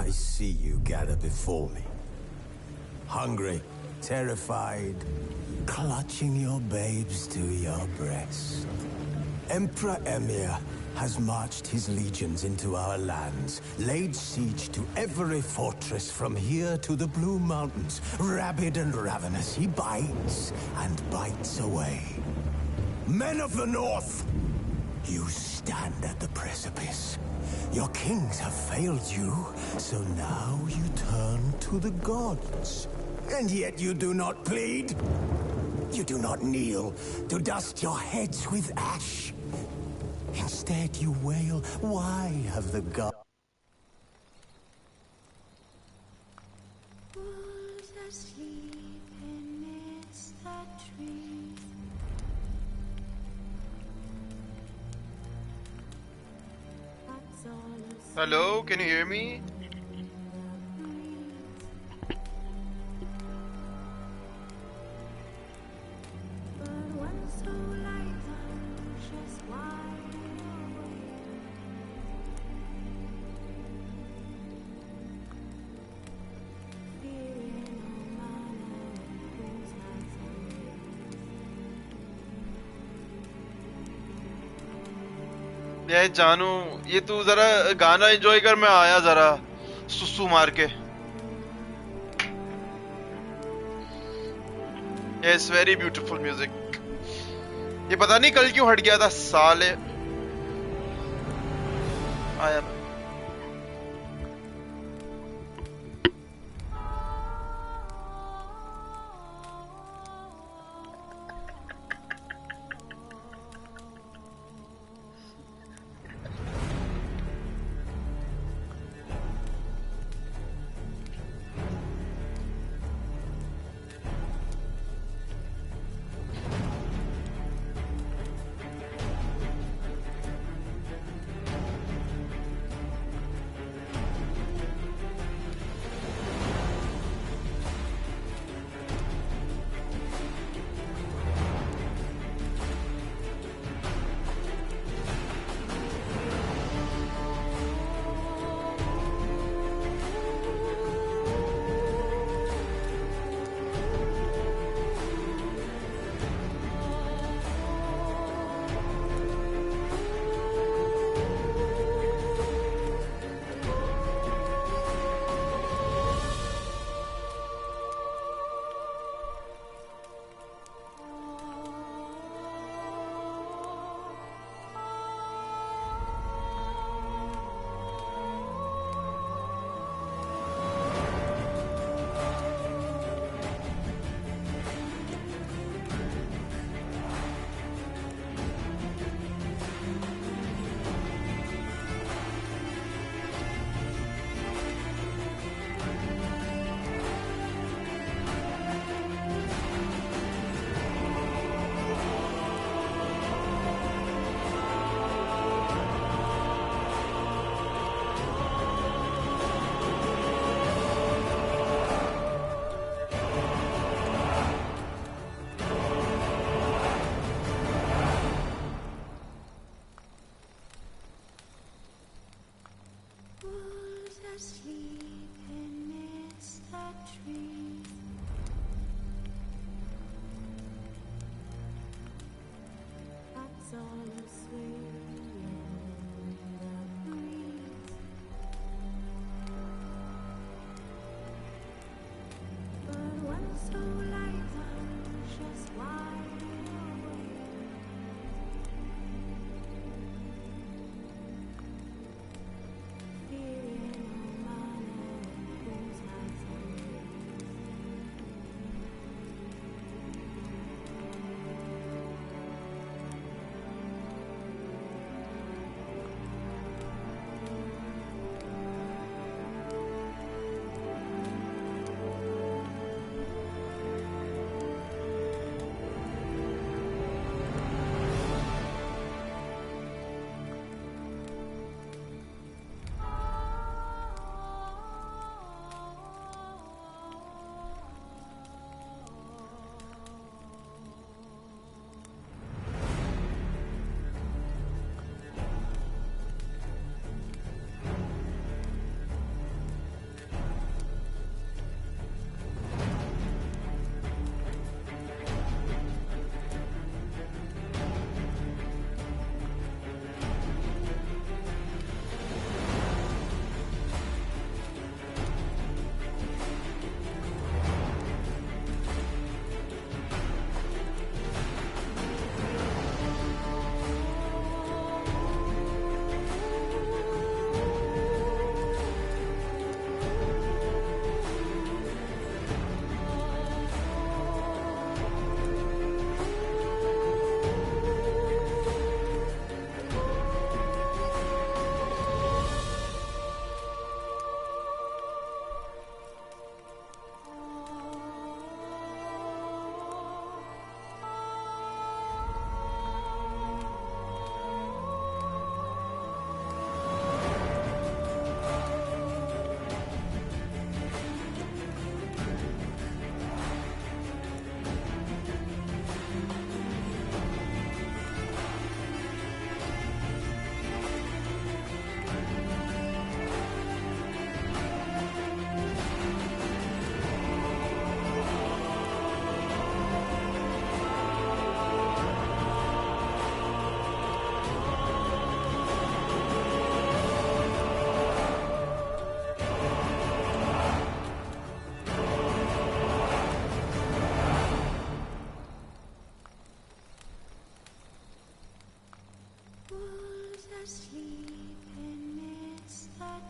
I see you gather before me. Hungry, terrified, clutching your babes to your breast. Emperor Emir has marched his legions into our lands, laid siege to every fortress from here to the Blue Mountains. Rabid and ravenous, he bites and bites away. Men of the North, you stand at the precipice. Your kings have failed you, so now you turn to the gods. And yet you do not plead. You do not kneel to dust your heads with ash. Instead you wail, why have the gods... Hello, can you hear me? ये जानू ये तू जरा गाना enjoy कर मैं आया जरा सुसु मार के Yes, very beautiful music. ये पता नहीं कल क्यों हट गया था साले आया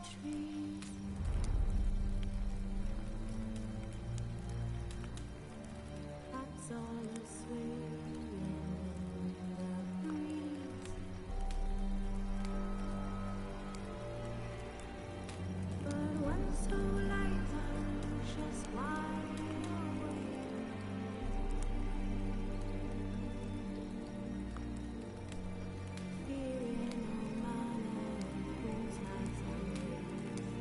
trees. That's all a swing in the breeze. But when so light, I'm just wide awake. Feeling all manner of things as I wake.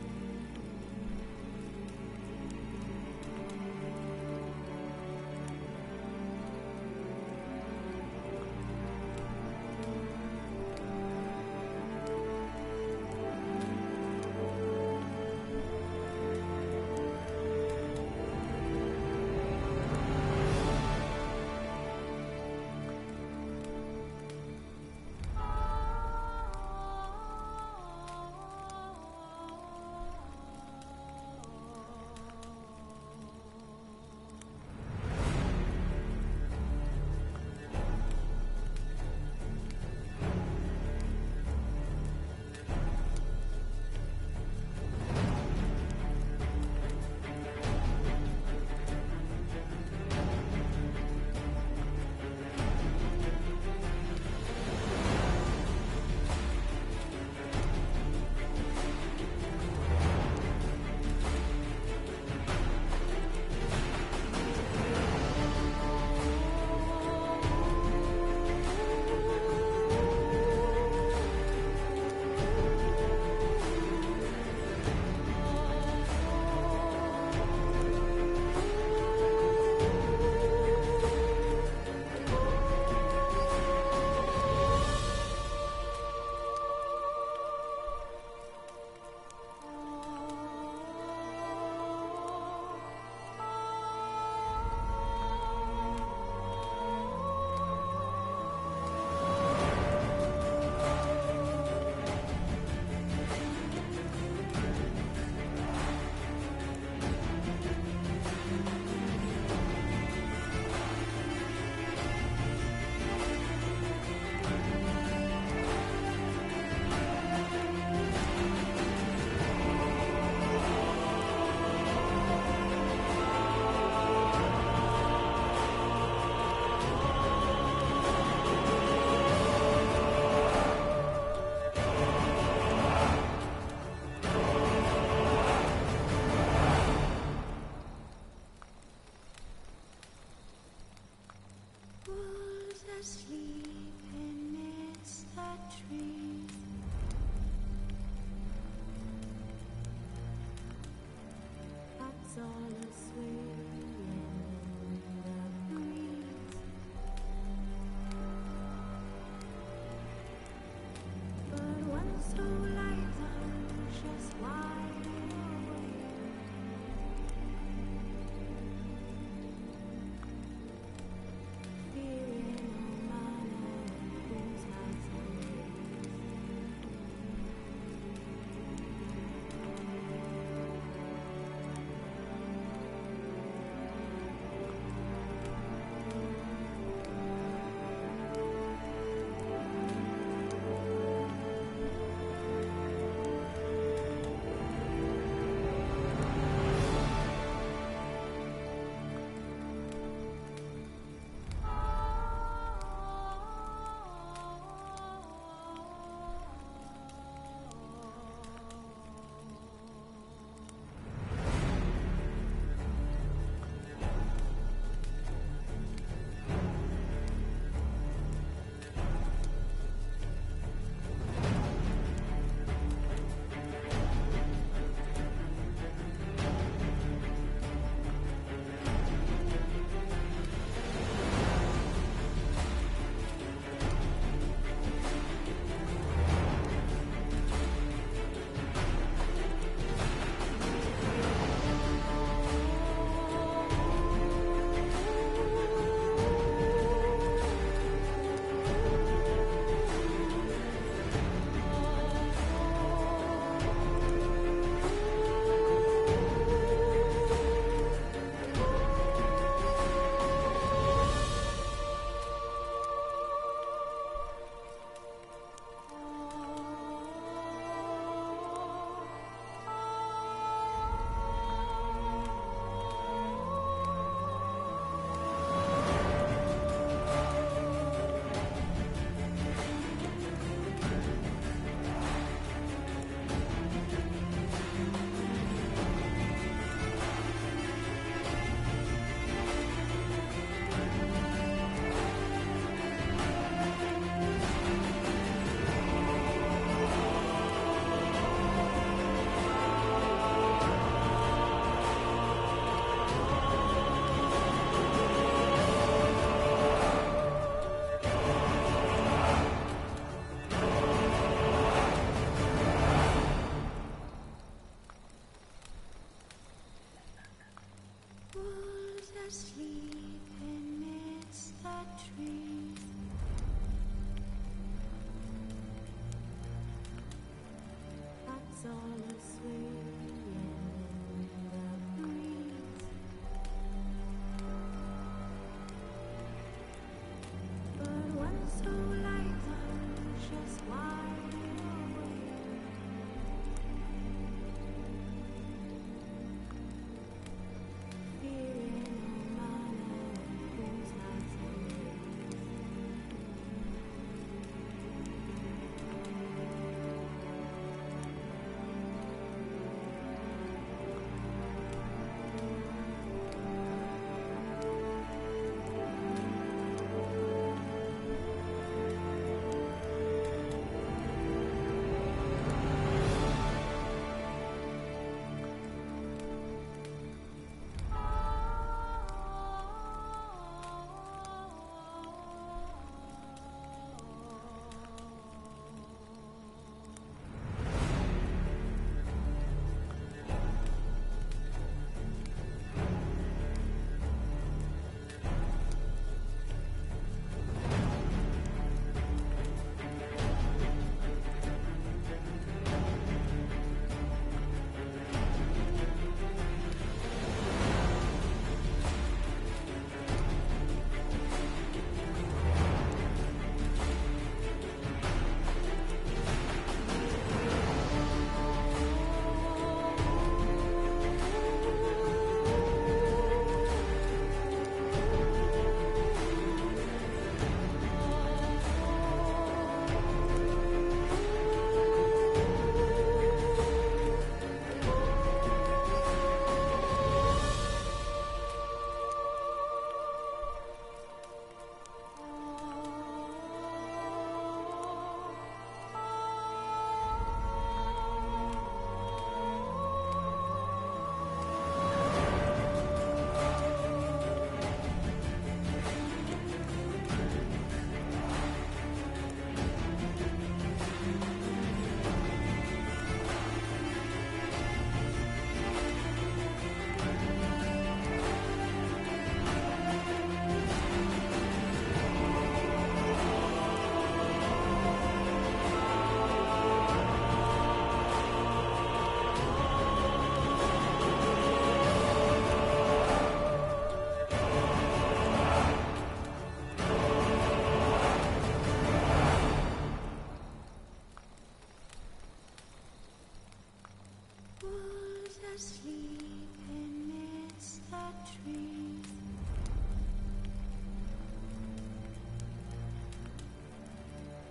asleep amidst the trees.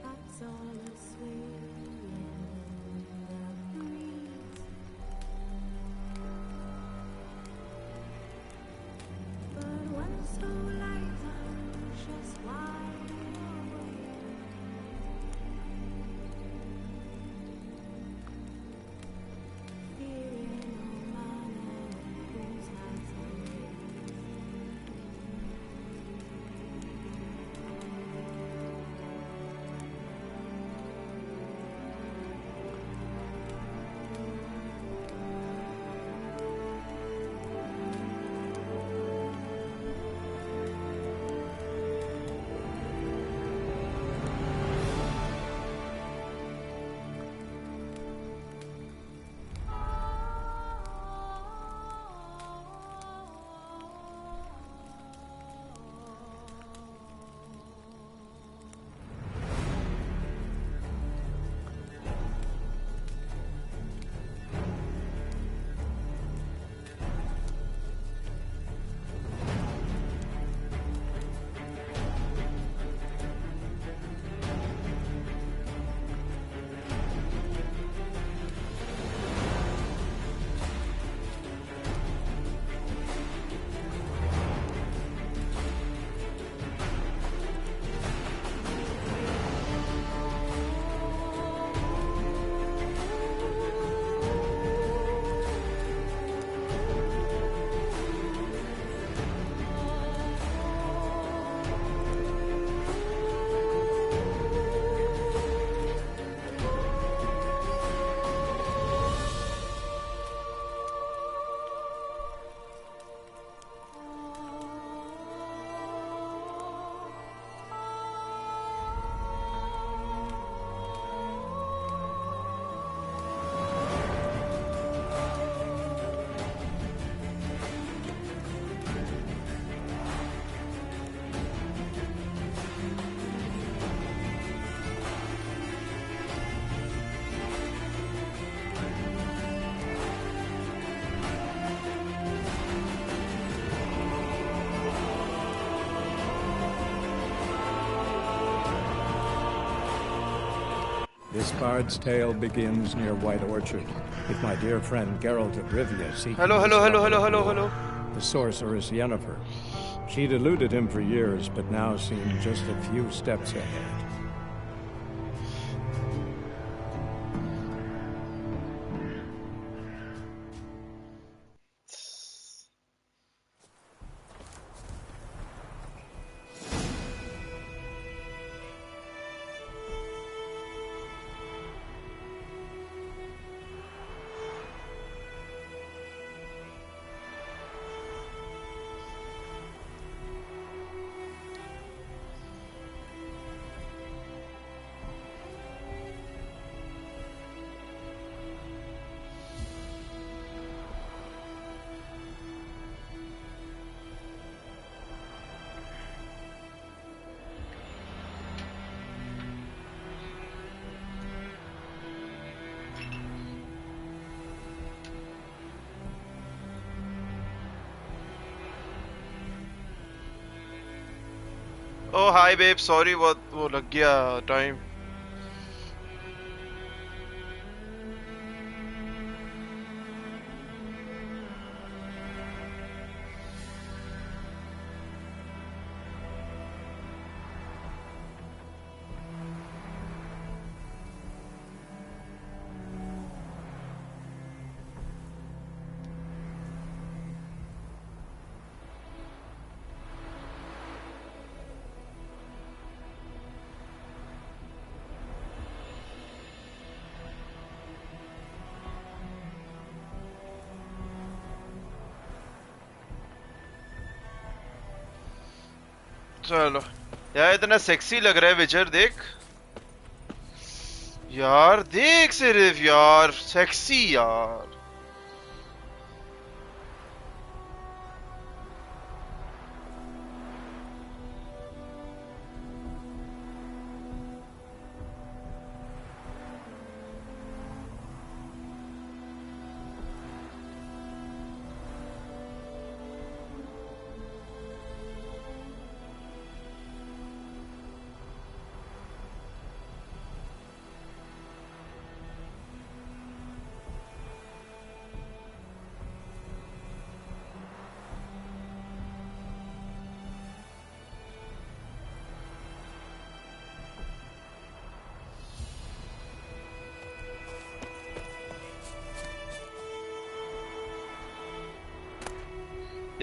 That's all a swing in the breeze. But when so light, I'm just wide awake. Fearing no man who's not awake. This bard's tale begins near White Orchard, with my dear friend Geralt of Rivia seeking Hello, his hello, hello, love hello, of hello, war, hello. the sorceress Yennefer. She'd eluded him for years, but now seemed just a few steps ahead. Oh hi babe, sorry वो लग गया time. चलो यार इतना sexy लग रहा है विचर. देख यार, देख सिर्फ यार, सेक्सी यार.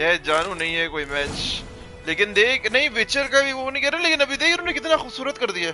ये जानू नहीं है कोई मैच, लेकिन देख नहीं विचर का भी वो नहीं कह रहा, लेकिन अभी देख उन्होंने कितना खूबसूरत कर दिया।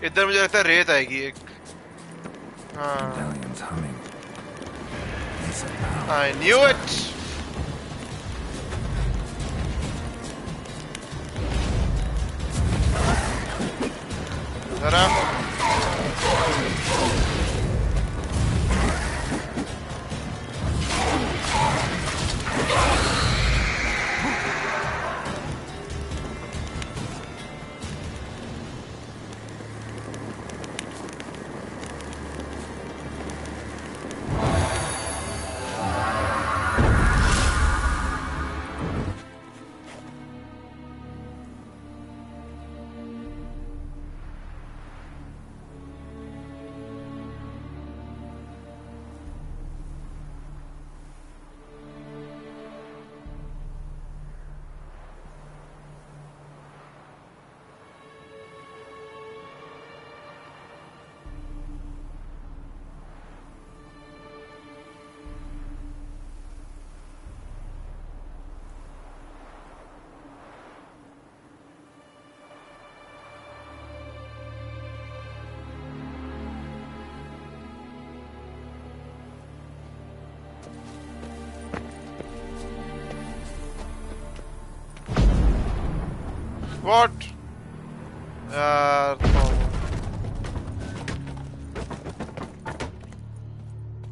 इधर मुझे लगता है रेत आएगी एक। हाँ Medallion's humming. Piece of power. I knew it. जरा What? यार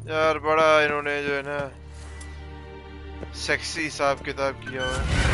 यार बड़ा इन्होंने जो है ना सेक्सी हिसाब किताब किया हुआ है।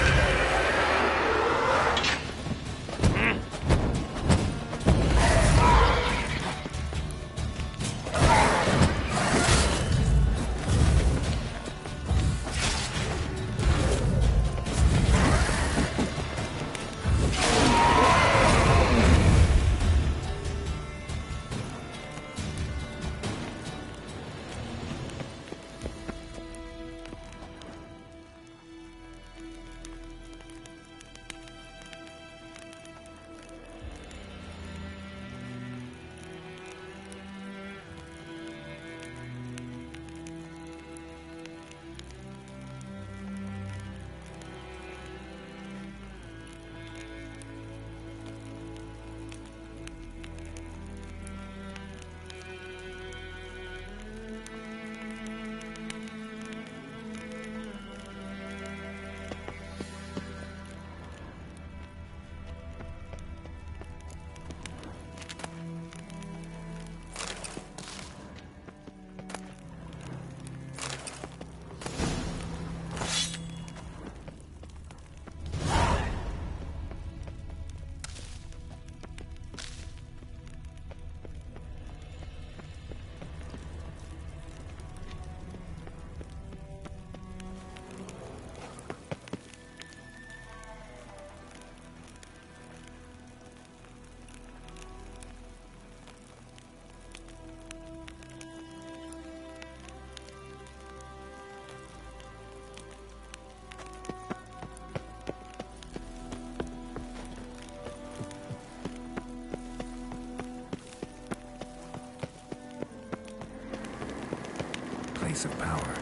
Place of power.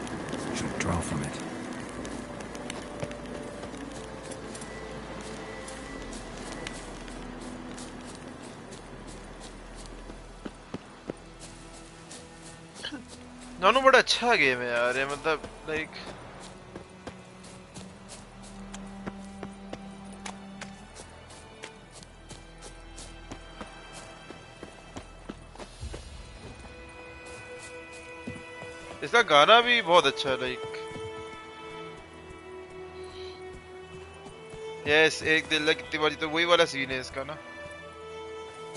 Should draw from it. दोनों बड़ा अच्छा गेम है यार, ये मतलब लाइक इसका गाना भी बहुत अच्छा है लाइक यस एक दिल लग कितनी बारी तो वही वाला सीन है इसका ना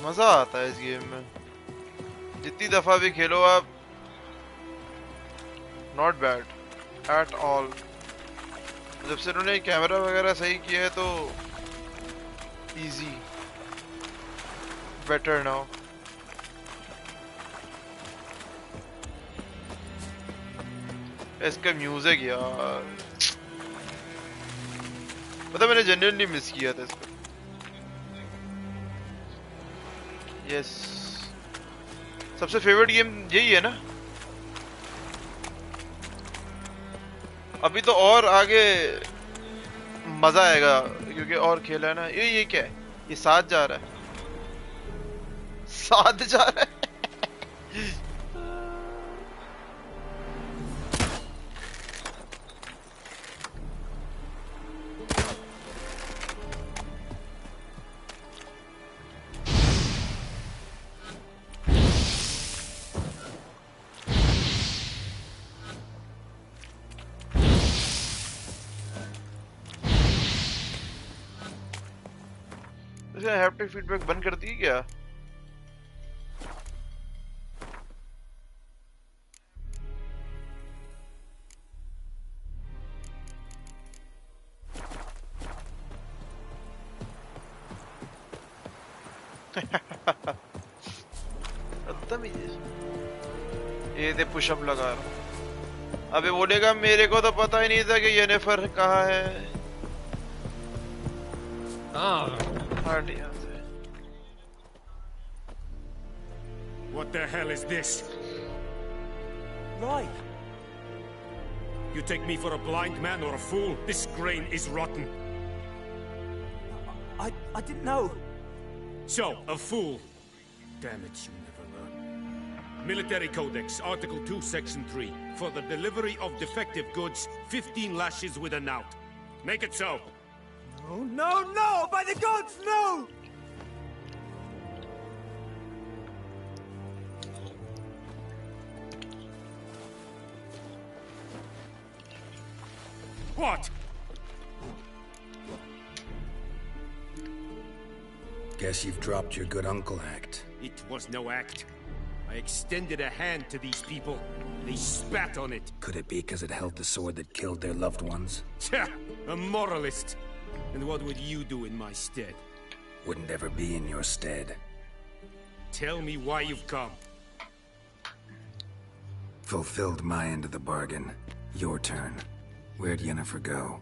मजा आता है इस गेम में जितनी दफा भी खेलो आप नॉट बैड एट ऑल जब से उन्होंने कैमरा वगैरह सही किया है तो इजी बेटर नाउ इसका म्यूजिक यार पता मैंने जेन्युइनली मिस किया था इसको यस सबसे फेवरेट गेम यही है ना अभी तो और आगे मजा आएगा क्योंकि और खेला है ना ये क्या है ये साथ जा रहा है साथ जा रहा है हैप्टिक फीडबैक बंद कर दी क्या ये दे पुशअप लगा रहा हूं अबे बोलेगा मेरे को तो पता ही नहीं था कि येनिफर कहाँ है हट यहाँ से What the hell is this? Right. You take me for a blind man or a fool? This grain is rotten. I didn't know. So, a fool. Damn it, you never learn. Military Codex, Article 2, Section 3. For the delivery of defective goods, 15 lashes with a knout. Make it so. Oh, no, no! By the gods, no! What? Guess you've dropped your good uncle act. It was no act. I extended a hand to these people. They spat on it. Could it be because it held the sword that killed their loved ones? Tja, a moralist. And what would you do in my stead? Wouldn't ever be in your stead. Tell me why you've come. Fulfilled my end of the bargain. Your turn. Where'd Yennefer go?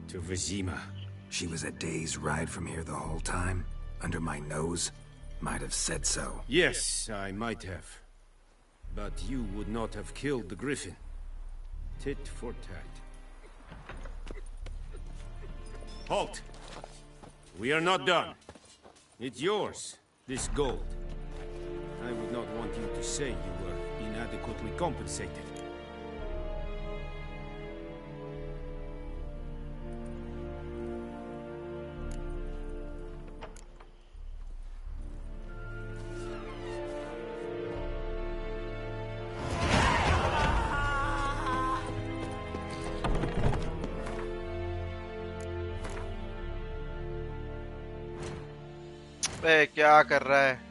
To Vizima. She was a day's ride from here the whole time? Under my nose? Might have said so. Yes, I might have. But you would not have killed the griffin. Tit for tat. Halt! We are not done. It's yours, this gold. I would not want you to say you were inadequately compensated. क्या कर रहा है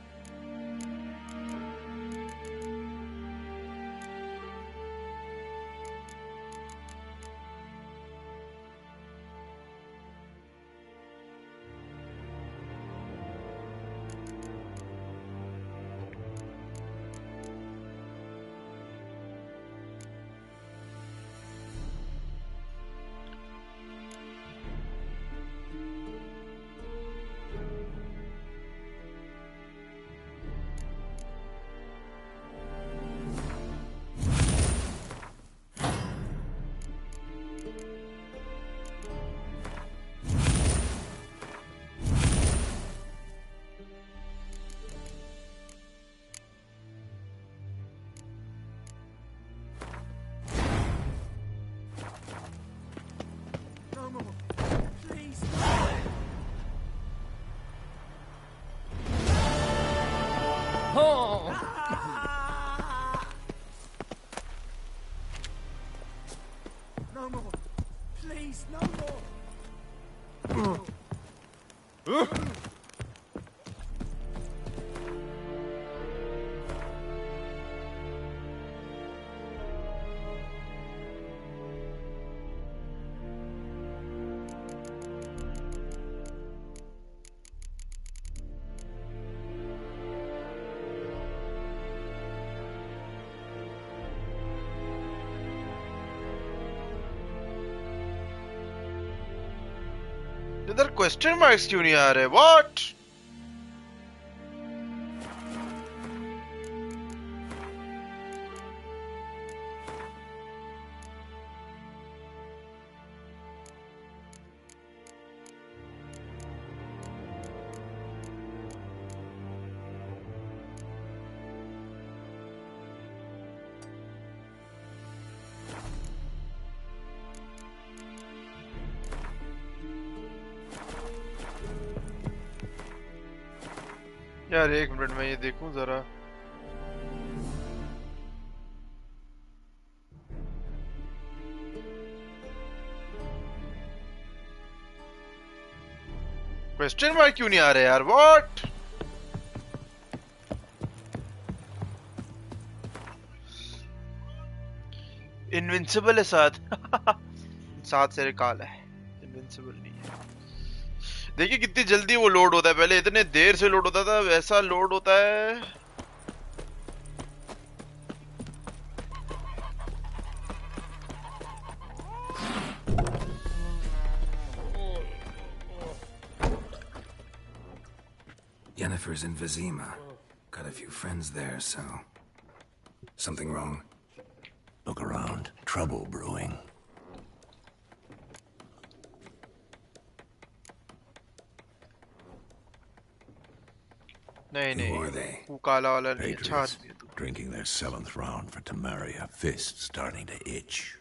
इधर question marks क्यों नहीं आ रहे? What? यार एक मिनट में ये देखूं जरा। क्वेश्चन मार्क क्यों नहीं आ रहे यार? व्हाट? इनविंसिबल है साथ। साथ से काल है, इनविंसिबल नहीं है। देखिए कितनी जल्दी वो लोड होता है, पहले इतने देर से लोड होता था, वैसा लोड होता है। Yennefer's in Vizima. Got a few friends there, so... Something wrong? Look around. Trouble brewing. नहीं Who are they? वो काला वाला नहीं, अच्छा Patriots, आदमी है तू। drinking their 7th round for Temeria. Fists starting to itch.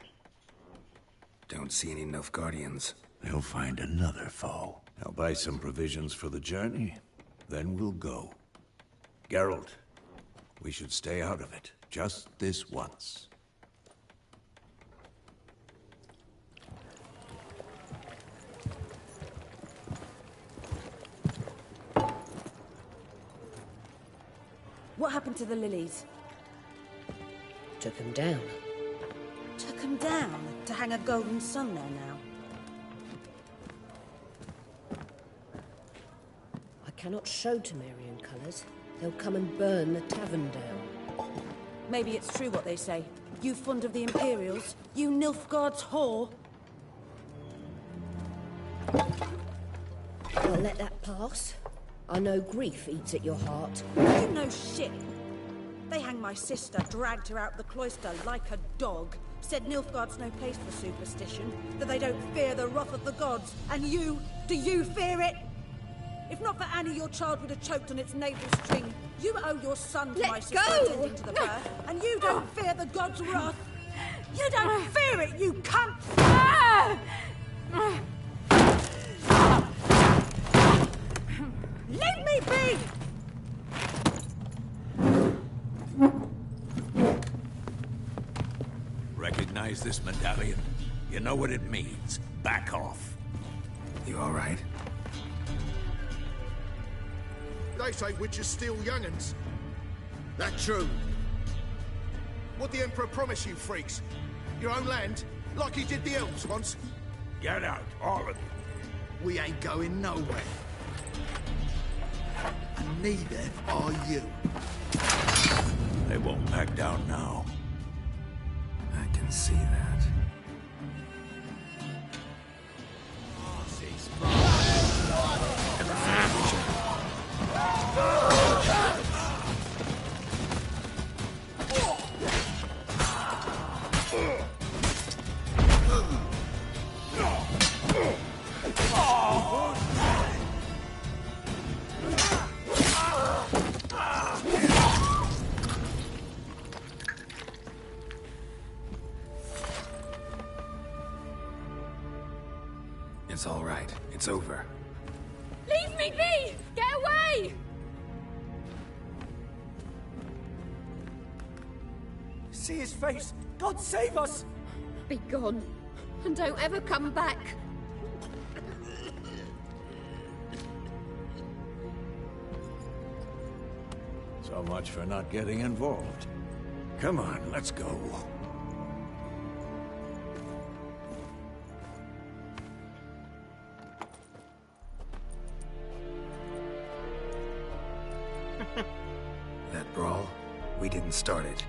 Don't see any Nilfgaardians. They'll find another foe. I'll buy some provisions for the journey. Then we'll go. Geralt, we should stay out of it. Just this once. What happened to the lilies? Took them down. Took them down to hang a golden sun there now. I cannot show Temerian colours. They'll come and burn the tavern down. Maybe it's true what they say. You fond of the Imperials? You Nilfgaard's whore? I'll let that pass. I know grief eats at your heart. You know shit. They hanged my sister, dragged her out the cloister like a dog. Said Nilfgaard's no place for superstition, that they don't fear the wrath of the gods. And you, do you fear it? If not for Annie, your child would have choked on its navel string. You owe your son to my sister attending to the birth, and you don't fear the gods' wrath. You don't fear it, you cunt! Leave me be! Recognize this medallion? You know what it means. Back off. You all right? They say witches steal young'uns. That true? What the Emperor promise you, freaks? Your own land? Like he did the elves once? Get out, all of you. We ain't going nowhere. And neither are you. They won't back down now. I can see that. It's all right. It's over. Leave me be! Get away! See his face! God save us! Be gone, and don't ever come back. So much for not getting involved. Come on, let's go. That brawl, we didn't start it.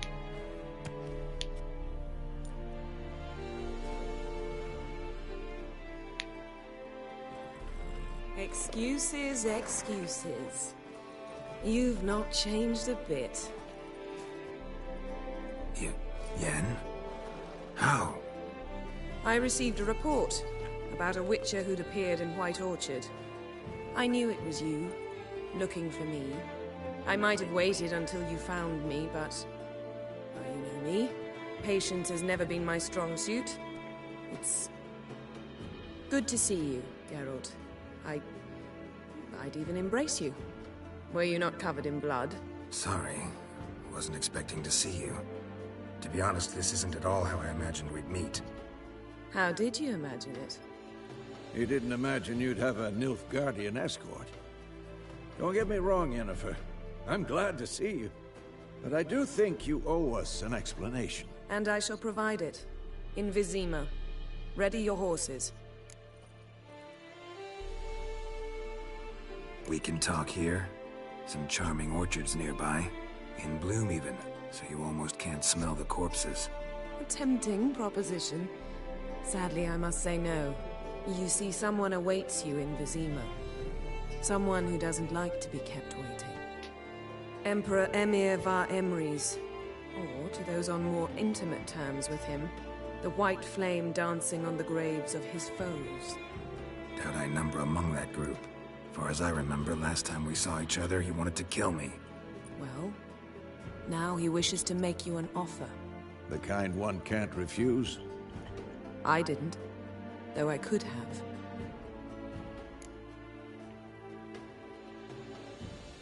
Excuses, excuses. You've not changed a bit. Yen? How? I received a report about a witcher who'd appeared in White Orchard. I knew it was you, looking for me. I might have waited until you found me, but... well, you know me. Patience has never been my strong suit. It's... good to see you, Geralt. I'd even embrace you. Were you not covered in blood? Sorry. Wasn't expecting to see you. To be honest, this isn't at all how I imagined we'd meet. How did you imagine it? You didn't imagine you'd have a Nilfgaardian escort. Don't get me wrong, Yennefer. I'm glad to see you. But I do think you owe us an explanation. And I shall provide it. In Vizima. Ready your horses. We can talk here. Some charming orchards nearby. In bloom even, so you almost can't smell the corpses. A tempting proposition. Sadly, I must say no. You see, someone awaits you in Vizima. Someone who doesn't like to be kept waiting. Emperor Emir var Emrys. Or, to those on more intimate terms with him, the white flame dancing on the graves of his foes. Doubt I number among that group. Far as I remember, last time we saw each other, he wanted to kill me. Well, now he wishes to make you an offer. The kind one can't refuse? I didn't, though I could have.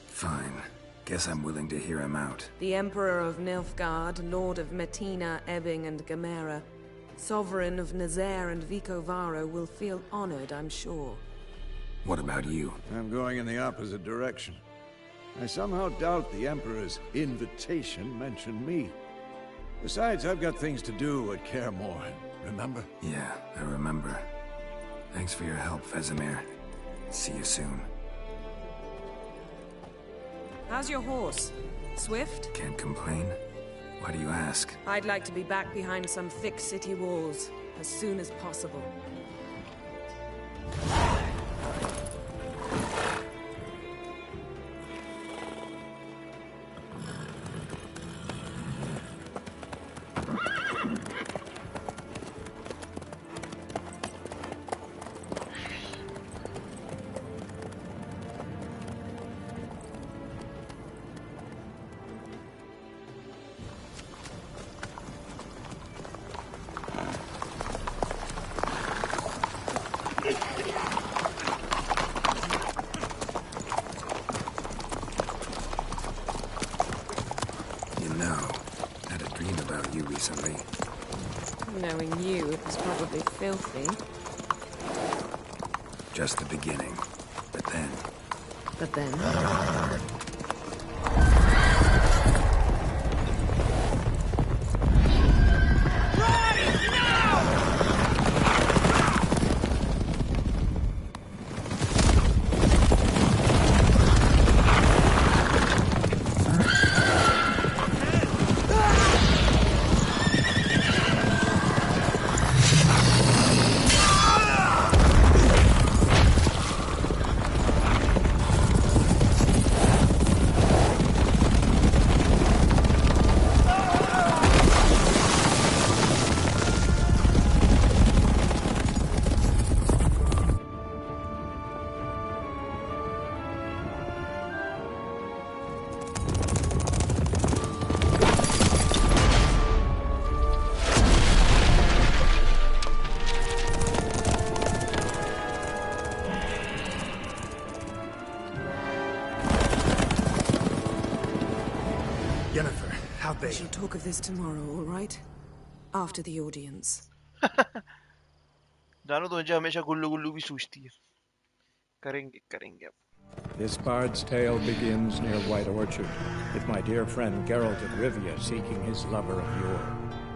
Fine. Guess I'm willing to hear him out. The Emperor of Nilfgaard, Lord of Metina, Ebbing, and Gamera, Sovereign of Nazaire and Vicovaro will feel honored, I'm sure. What about you? I'm going in the opposite direction. I somehow doubt the Emperor's invitation mentioned me. Besides, I've got things to do at Kaer Morhen, remember? Yeah, I remember. Thanks for your help, Vesemir. See you soon. How's your horse? Swift? Can't complain. Why do you ask? I'd like to be back behind some thick city walls as soon as possible. Recently. Knowing you, it was probably filthy. Just the beginning. But then... But then... We shall talk of this tomorrow, all right? After the audience. जानो तो मुझे हमेशा गुल्लू गुल्लू भी सूझती है. करेंगे. This bard's tale begins near White Orchard, with my dear friend Geralt of Rivia seeking his lover of yore.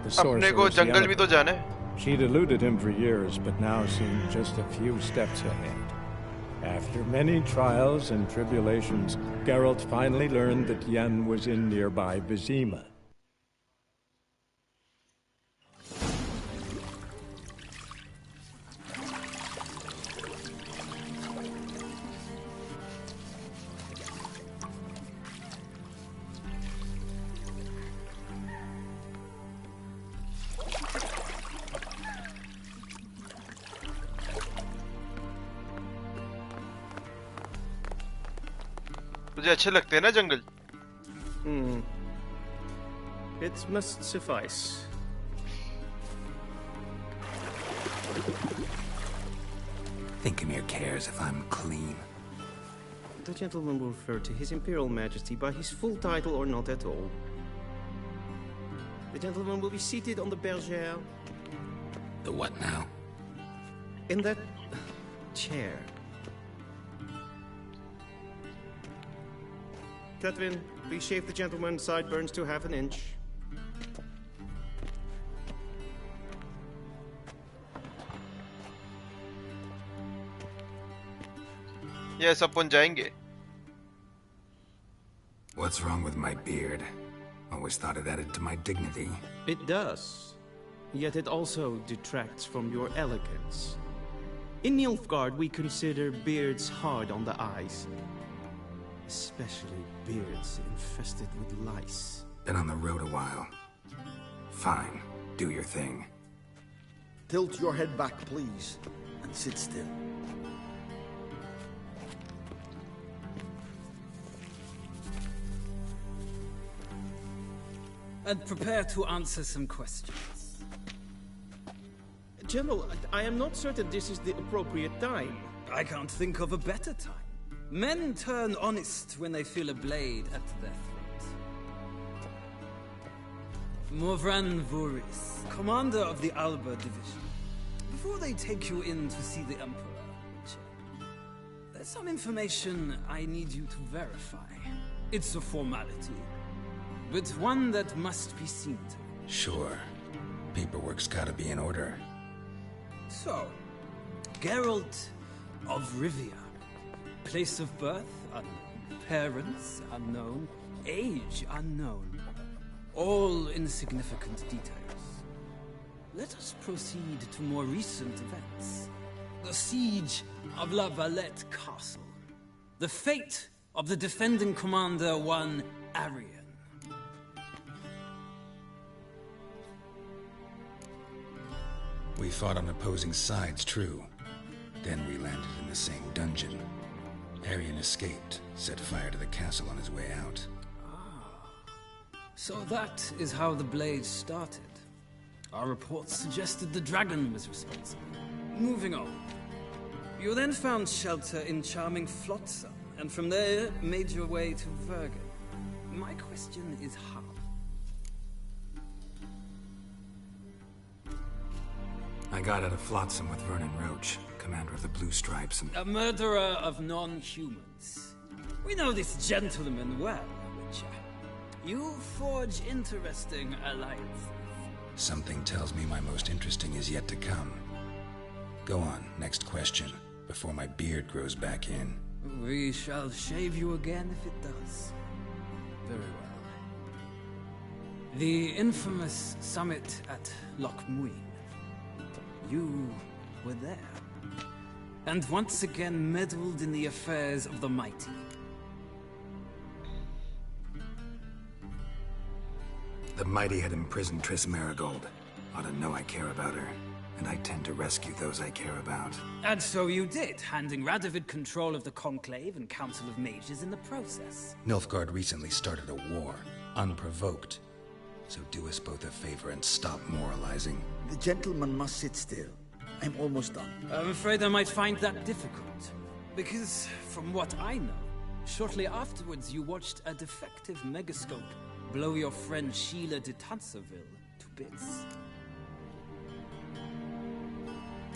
The sorceress Yennefer. She'd eluded him for years, but now seemed just a few steps ahead. After many trials and tribulations, Geralt finally learned that Yen was in nearby Vizima. तुझे अच्छे लगते हैं ना जंगल? It must suffice. Think Emir cares if I'm clean? The gentleman will refer to His Imperial Majesty by his full title or not at all. The gentleman will be seated on the bergère. The what now? In that chair. Catherine, please shave the gentleman's sideburns to 1/2 inch. Yes, अपन जाएंगे. What's wrong with my beard? Always thought it added to my dignity. It does. Yet it also detracts from your elegance. In Nilfgaard, we consider beards hard on the eyes. Especially beards infested with lice. Been on the road a while. Fine. Do your thing. Tilt your head back, please, and sit still. And prepare to answer some questions. General, I am not certain this is the appropriate time. I can't think of a better time. Men turn honest when they feel a blade at their throat. Morvran Voris, commander of the Alba Division. Before they take you in to see the Emperor, there's some information I need you to verify. It's a formality, but one that must be seen to. Sure. Paperwork's gotta be in order. So, Geralt of Rivia. Place of birth unknown. Parents unknown. Age unknown. All insignificant details. Let us proceed to more recent events. The siege of La Valette Castle. The fate of the defending commander, one Arian. We fought on opposing sides, true. Then we landed in the same dungeon. Arian escaped, set fire to the castle on his way out. So that is how the Blade started. Our reports suggested the dragon was responsible. Moving on. You then found shelter in charming Flotsam, and from there made your way to Vergen. My question is how? I got out of Flotsam with Vernon Roach, commander of the Blue Stripes, and... A murderer of non-humans. We know this gentleman well, Witcher. You forge interesting alliances. Something tells me my most interesting is yet to come. Go on, next question, before my beard grows back in. We shall shave you again if it does. Very well. The infamous summit at Loch Muin. You were there. And once again meddled in the affairs of the mighty. The mighty had imprisoned Triss Marigold. Ought to know I care about her. And I tend to rescue those I care about. And so you did, handing Radovid control of the Conclave and Council of Mages in the process. Nilfgaard recently started a war, unprovoked. So do us both a favor and stop moralizing. The gentleman must sit still. I'm almost done. I'm afraid I might find that difficult. Because, from what I know, shortly afterwards you watched a defective megascope blow your friend Sheila de Tanserville to bits.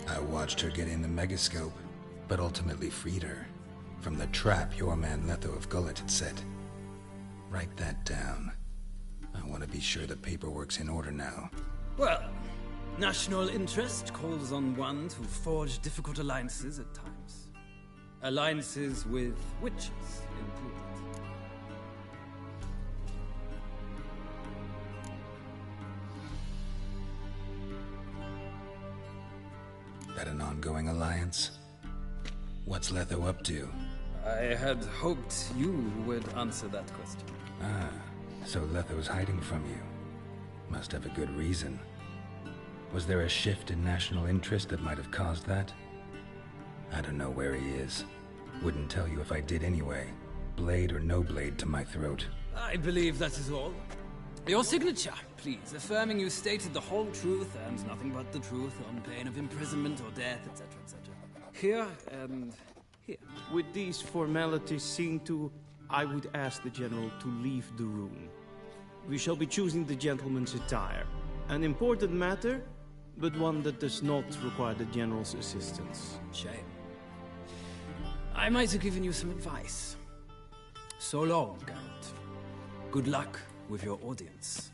I watched her get in the megascope, but ultimately freed her from the trap your man Letho of Gullet had set. Write that down. I want to be sure the paperwork's in order now. Well, national interest calls on one to forge difficult alliances at times. Alliances with witches included. That an ongoing alliance? What's Letho up to? I had hoped you would answer that question. Ah, so Letho's hiding from you. Must have a good reason. Was there a shift in national interest that might have caused that? I don't know where he is. Wouldn't tell you if I did anyway. blade or no blade to my throat. I believe that is all. Your signature, please, affirming you stated the whole truth and nothing but the truth on pain of imprisonment or death, etc., etc. Here and here. With these formalities seen to, I would ask the General to leave the room. We shall be choosing the gentleman's attire. An important matter, but one that does not require the General's assistance. Shame. I might have given you some advice. So long, Geralt. Good luck with your audience.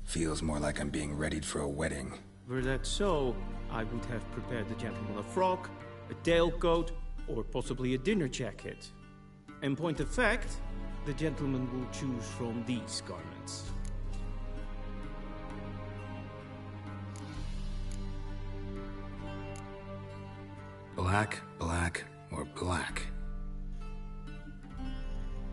Feels more like I'm being readied for a wedding. Were that so, I would have prepared the gentleman a frock, a tailcoat, or possibly a dinner jacket. In point of fact, the gentleman will choose from these garments. Black, black, or black?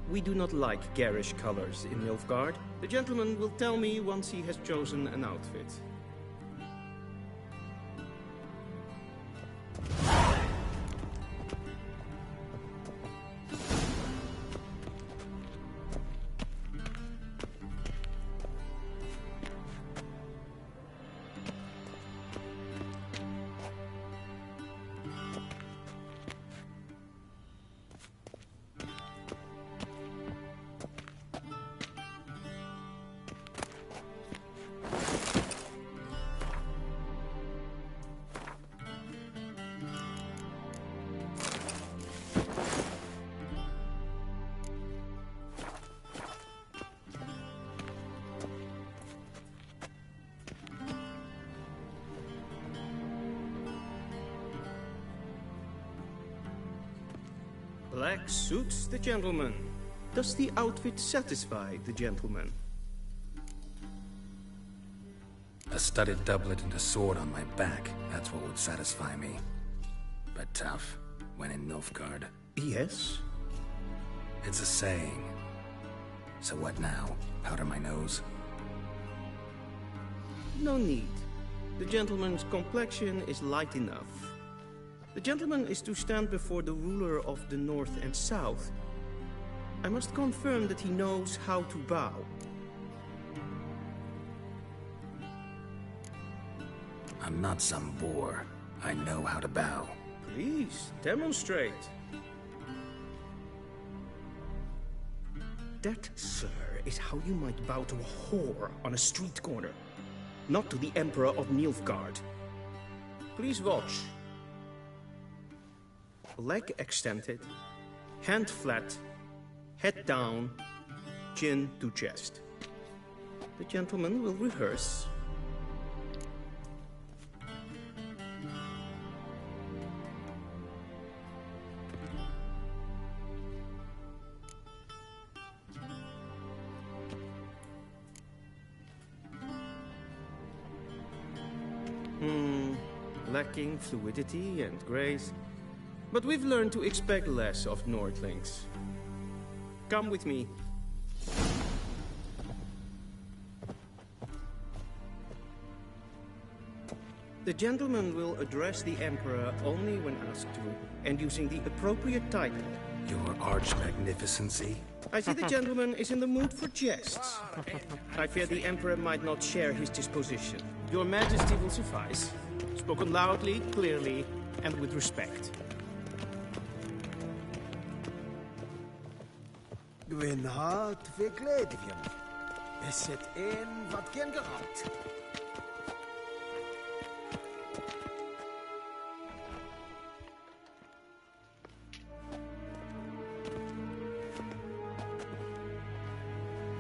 We do not like garish colors in Nilfgaard. The gentleman will tell me once he has chosen an outfit. Black suits the gentleman. Does the outfit satisfy the gentleman? A studded doublet and a sword on my back, that's what would satisfy me. But tough, when in Nilfgaard. Yes? It's a saying. So what now? Powder my nose? No need. The gentleman's complexion is light enough. The gentleman is to stand before the ruler of the North and South. I must confirm that he knows how to bow. I'm not some boor. I know how to bow. Please, demonstrate. That, sir, is how you might bow to a whore on a street corner, not to the Emperor of Nilfgaard. Please watch. Leg extended, hand flat, head down, chin to chest. The gentleman will rehearse. Lacking fluidity and grace. But we've learned to expect less of Nordlings. Come with me. The gentleman will address the Emperor only when asked to, and using the appropriate title. Your Arch-Magnificency? I see the gentleman is in the mood for jests. I fear the Emperor might not share his disposition. Your Majesty will suffice. Spoken loudly, clearly, and with respect. Gwyn hart fi gledifjen. Is het een wat gen gehad?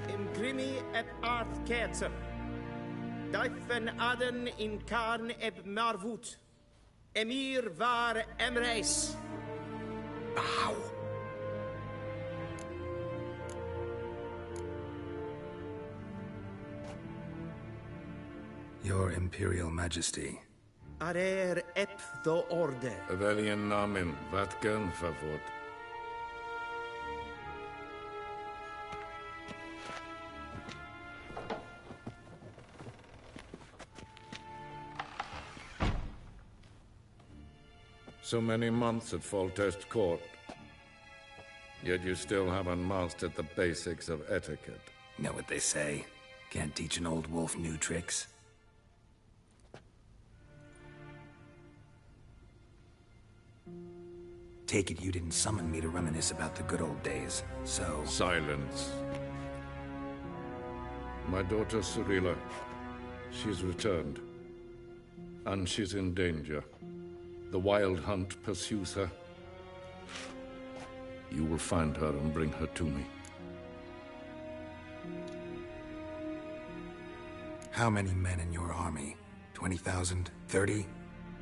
Imprimi et art ketzer. Duifen aden in karn eb marvoet. Emir var emreis. Bow. Your Imperial Majesty. Arer ep the orde. Weljen namen, wat kan favor? So many months at Foltest Court. Yet you still haven't mastered the basics of etiquette. Know what they say? Can't teach an old wolf new tricks. Take it you didn't summon me to reminisce about the good old days, so... Silence. My daughter Cirilla, she's returned. And she's in danger. The WildHunt pursues her. You will find her and bring her to me. How many men in your army? 20,000? 30?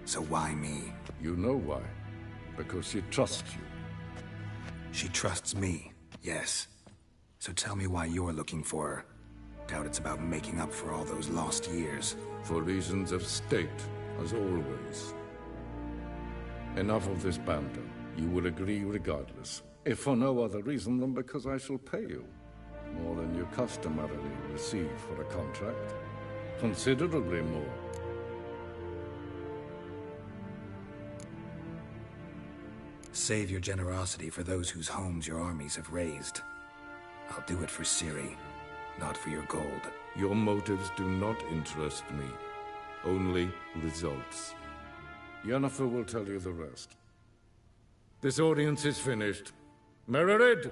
So why me? You know why. Because she trusts you. She trusts me, yes. So tell me why you're looking for her. Doubt it's about making up for all those lost years. For reasons of state, as always. Enough of this banter. You will agree regardless. If for no other reason than because I shall pay you. More than you customarily receive for a contract. Considerably more. Save your generosity for those whose homes your armies have razed. I'll do it for Ciri, not for your gold. Your motives do not interest me. Only results. Yennefer will tell you the rest. This audience is finished. Mererid!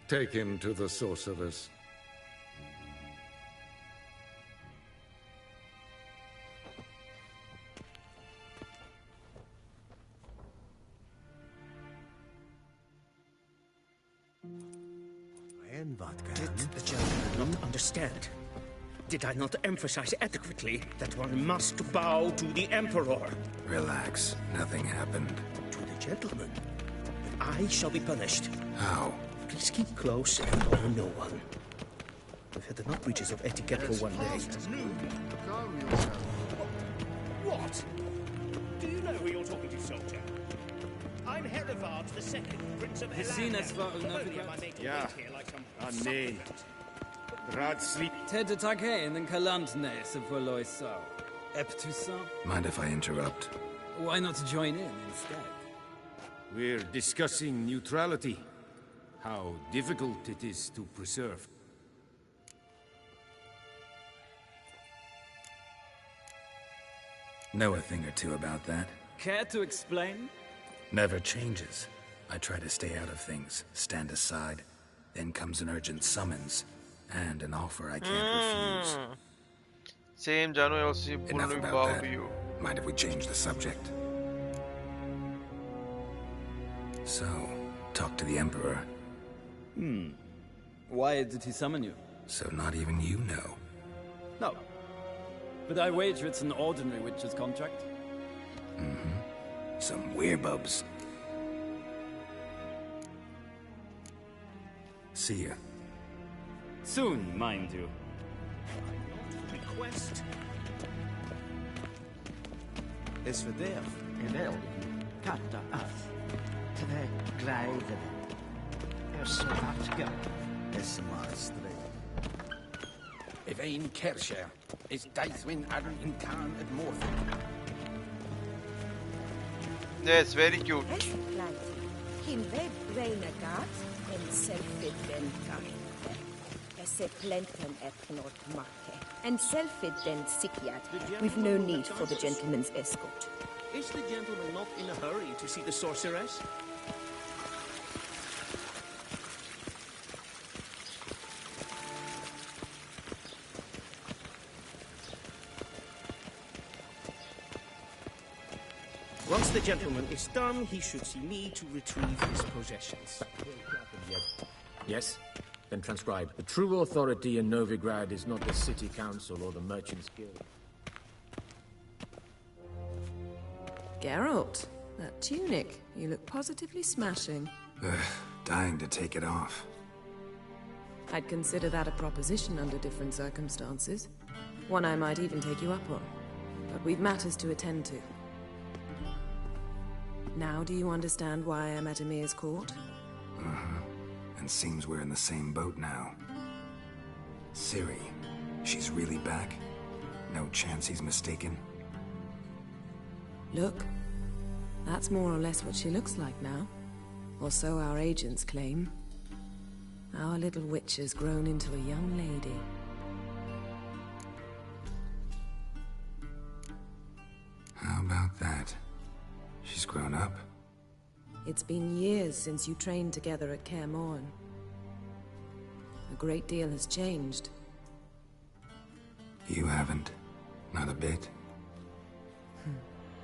Take him to the sorceress. Did the gentleman not understand? Did I not emphasize adequately that one must bow to the Emperor? Relax. Nothing happened. To the gentleman. I shall be punished. How? Please keep close and bother no one. We've had enough breaches of etiquette for one day. What? Do you know who you're talking to, soldier? I'm Herivard II, Prince of Helena. Ja, nee. Raad sleep. Ted Taghain and Kalantnes of Voloisau. Eptusan? Mind if I interrupt? Why not join in instead? We're discussing neutrality. How difficult it is to preserve. Know a thing or two about that. Care to explain? Never changes. I try to stay out of things, stand aside. Then comes an urgent summons, and an offer I can't refuse. Same Jano Enough about that. Mind if we change the subject? So, talk to the Emperor. Why did he summon you? So not even you know. No. But I wager it's an ordinary witcher's contract. Some werebubs. See ya. Soon, mind you. Request. Is for there in el katta af. Tre gleider. Så hartga. Esmarstre. If ein Kersher is Deithwin Aaron in Khan at Morphin. Yes, very cute. Him ved Reinagat and selfid den Karte. Esse plenten etnot Marte. And selfid den Sikiat. We've no need for the gentleman's escort. Is the gentleman not in a hurry to see the sorceress? Once the gentleman is done, he should see me to retrieve his possessions. Yes? Then transcribe. The true authority in Novigrad is not the city council or the merchants' guild. Geralt, that tunic. You look positively smashing. Dying to take it off. I'd consider that a proposition under different circumstances. One I might even take you up on. But we've matters to attend to. Now do you understand why I'm at Emir's court? And seems we're in the same boat now. Ciri, she's really back? No chance he's mistaken? Look, that's more or less what she looks like now. Or so our agents claim. Our little witch has grown into a young lady. How about that? She's grown up? It's been years since you trained together at Kaer Morhen. A great deal has changed. You haven't. Not a bit.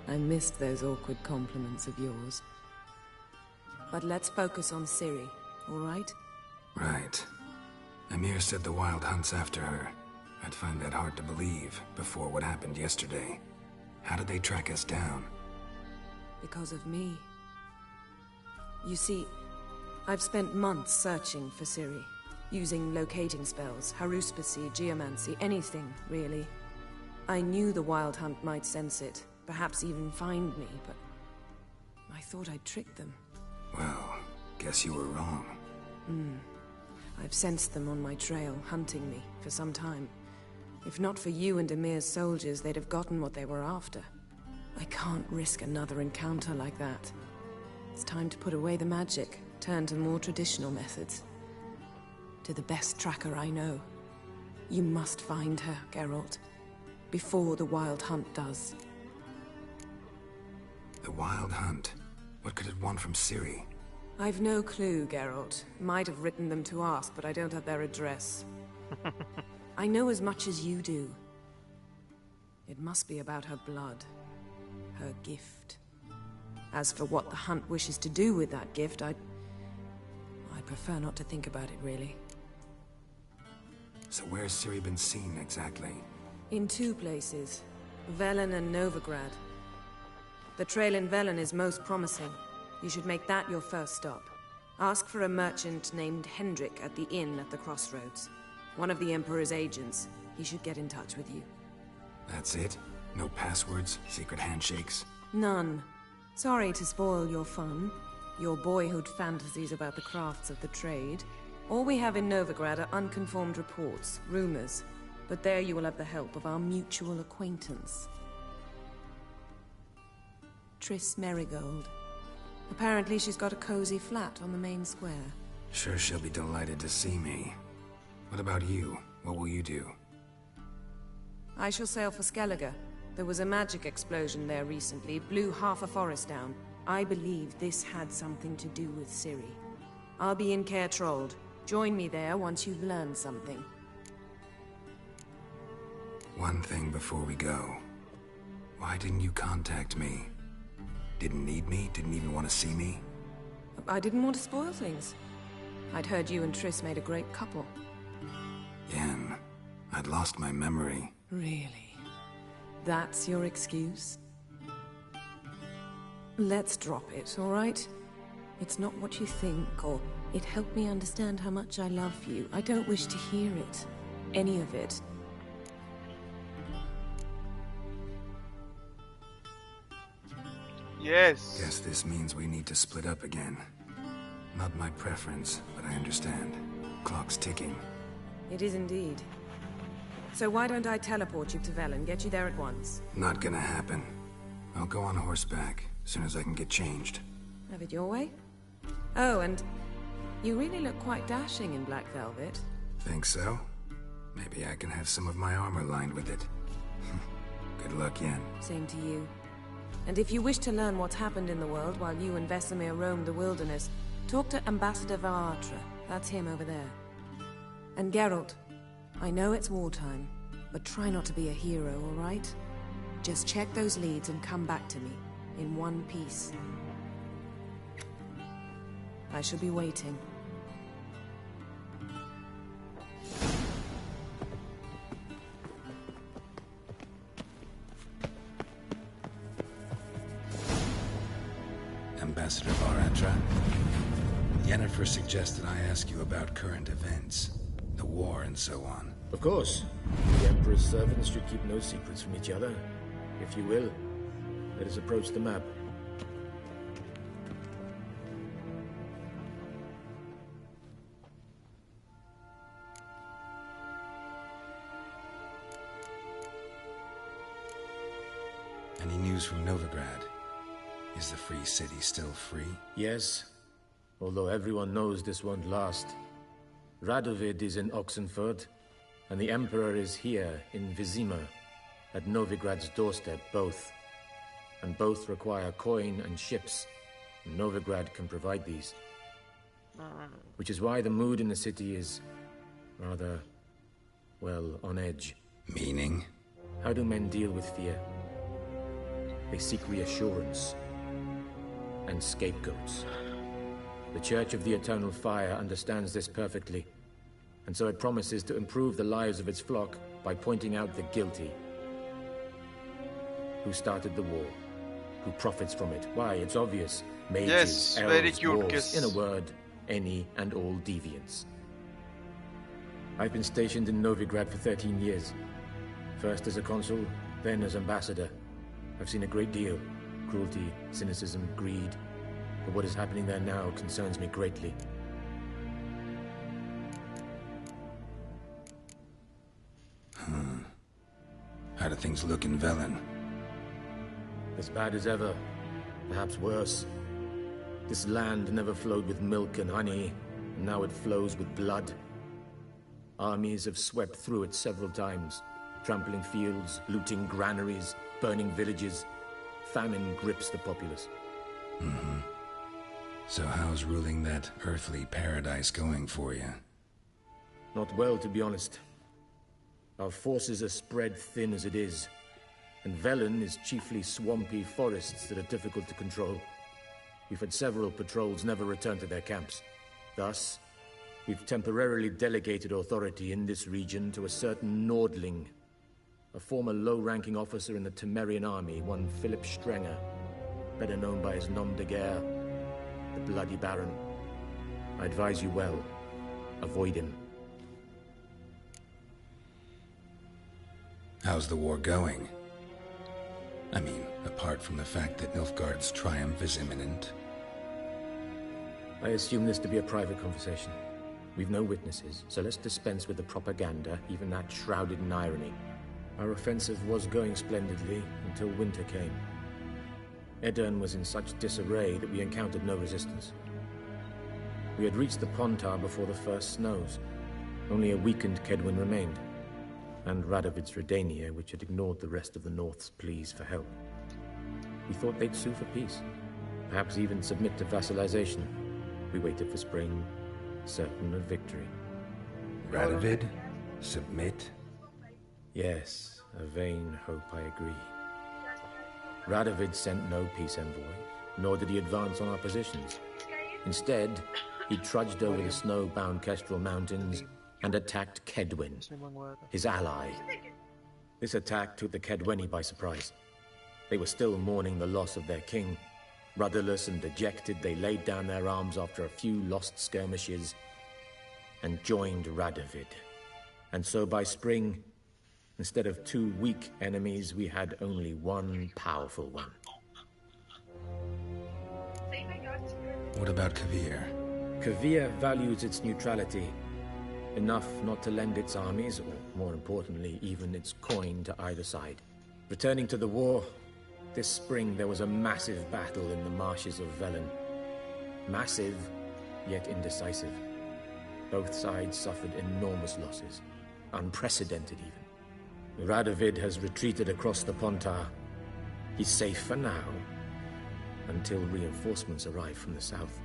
I missed those awkward compliments of yours. But let's focus on Ciri, all right? Right. Emir said the WildHunt's after her. I'd find that hard to believe before what happened yesterday. How did they track us down? Because of me. You see, I've spent months searching for Ciri, using locating spells, haruspicy, geomancy, anything, really. I knew the WildHunt might sense it, perhaps even find me, but I thought I'd tricked them. Well, guess you were wrong. I've sensed them on my trail, hunting me, for some time. If not for you and Emir's soldiers, they'd have gotten what they were after. I can't risk another encounter like that. It's time to put away the magic, turn to more traditional methods. To the best tracker I know. You must find her, Geralt. Before the WildHunt does. The WildHunt? What could it want from Ciri? I've no clue, Geralt. Might have written them to ask, but I don't have their address. I know as much as you do. It must be about her blood. Her gift. As for what the Hunt wishes to do with that gift, I prefer not to think about it, really. So where's Ciri been seen, exactly? In two places. Velen and Novigrad. The trail in Velen is most promising. You should make that your first stop. Ask for a merchant named Hendrik at the inn at the crossroads. One of the Emperor's agents. He should get in touch with you. That's it? No passwords? Secret handshakes? None. Sorry to spoil your fun. Your boyhood fantasies about the crafts of the trade. All we have in Novigrad are unconfirmed reports, rumors. But there you will have the help of our mutual acquaintance. Triss Merigold. Apparently she's got a cozy flat on the main square. Sure she'll be delighted to see me. What about you? What will you do? I shall sail for Skellige. There was a magic explosion there recently, blew half a forest down. I believe this had something to do with Ciri. I'll be in Caer Trolde. Join me there once you've learned something. One thing before we go. Why didn't you contact me? Didn't need me? Didn't even want to see me? I didn't want to spoil things. I'd heard you and Triss made a great couple. Yen, I'd lost my memory. Really? That's your excuse? Let's drop it, all right? It's not what you think, or it helped me understand how much I love you. I don't wish to hear it. Any of it. Yes. Guess this means we need to split up again. Not my preference, but I understand. Clock's ticking. It is indeed. So why don't I teleport you to Velen, get you there at once? Not gonna happen. I'll go on horseback, as soon as I can get changed. Have it your way? Oh, and you really look quite dashing in black velvet. Think so? Maybe I can have some of my armor lined with it. Good luck, Yen. Same to you. And if you wish to learn what's happened in the world while you and Vesemir roamed the wilderness, talk to Ambassador Varatra. That's him over there. And Geralt, I know it's wartime, but try not to be a hero, all right? Just check those leads and come back to me, in one piece. I shall be waiting. Ambassador Varatra, Yennefer suggested I ask you about current events, the war and so on. Of course. The Emperor's servants should keep no secrets from each other. If you will, let us approach the map. Any news from Novigrad? Is the free city still free? Yes, although everyone knows this won't last. Radovid is in Oxenford, and the Emperor is here in Vizima, at Novigrad's doorstep, both. And both require coin and ships. Novigrad can provide these. Which is why the mood in the city is rather, well, on edge. Meaning? How do men deal with fear? They seek reassurance and scapegoats. The Church of the Eternal Fire understands this perfectly, and so it promises to improve the lives of its flock by pointing out the guilty. Who started the war? Who profits from it? Why, it's obvious. Mages, yes, elves, very cute dwarves, kiss. in a word, any and all deviants. I've been stationed in Novigrad for 13 years. First as a consul, then as ambassador. I've seen a great deal. Cruelty, cynicism, greed. But what is happening there now concerns me greatly. How do things look in Velen? As bad as ever. Perhaps worse. This land never flowed with milk and honey, and now it flows with blood. Armies have swept through it several times, trampling fields, looting granaries, burning villages. Famine grips the populace. So how's ruling that earthly paradise going for you? Not well, to be honest. Our forces are spread thin as it is, and Velen is chiefly swampy forests that are difficult to control. We've had several patrols never return to their camps. Thus, we've temporarily delegated authority in this region to a certain Nordling, a former low-ranking officer in the Temerian army, one Philip Strenger, better known by his nom de guerre, the Bloody Baron. I advise you well. Avoid him. How's the war going? I mean, apart from the fact that Nilfgaard's triumph is imminent. I assume this to be a private conversation. We've no witnesses, so let's dispense with the propaganda, even that shrouded in irony. Our offensive was going splendidly until winter came. Edirn was in such disarray that we encountered no resistance. We had reached the Pontar before the first snows. Only a weakened Kedwin remained, and Radovid's Redania, which had ignored the rest of the North's pleas for help. We thought they'd sue for peace, perhaps even submit to vassalization. We waited for spring, certain of victory. Radovid? Submit? Yes, a vain hope, I agree. Radovid sent no peace envoy, nor did he advance on our positions. Instead, he trudged over the snow-bound Kestrel Mountains and attacked Kedwin, his ally. This attack took the Kedweni by surprise. They were still mourning the loss of their king. Rudderless and dejected, they laid down their arms after a few lost skirmishes and joined Radovid. And so by spring, instead of two weak enemies, we had only one powerful one. What about Kavir? Kavir values its neutrality, enough not to lend its armies, or more importantly, even its coin to either side. Returning to the war, this spring there was a massive battle in the marshes of Velen. Massive, yet indecisive. Both sides suffered enormous losses, unprecedented even. Radovid has retreated across the Pontar. He's safe for now, until reinforcements arrive from the south.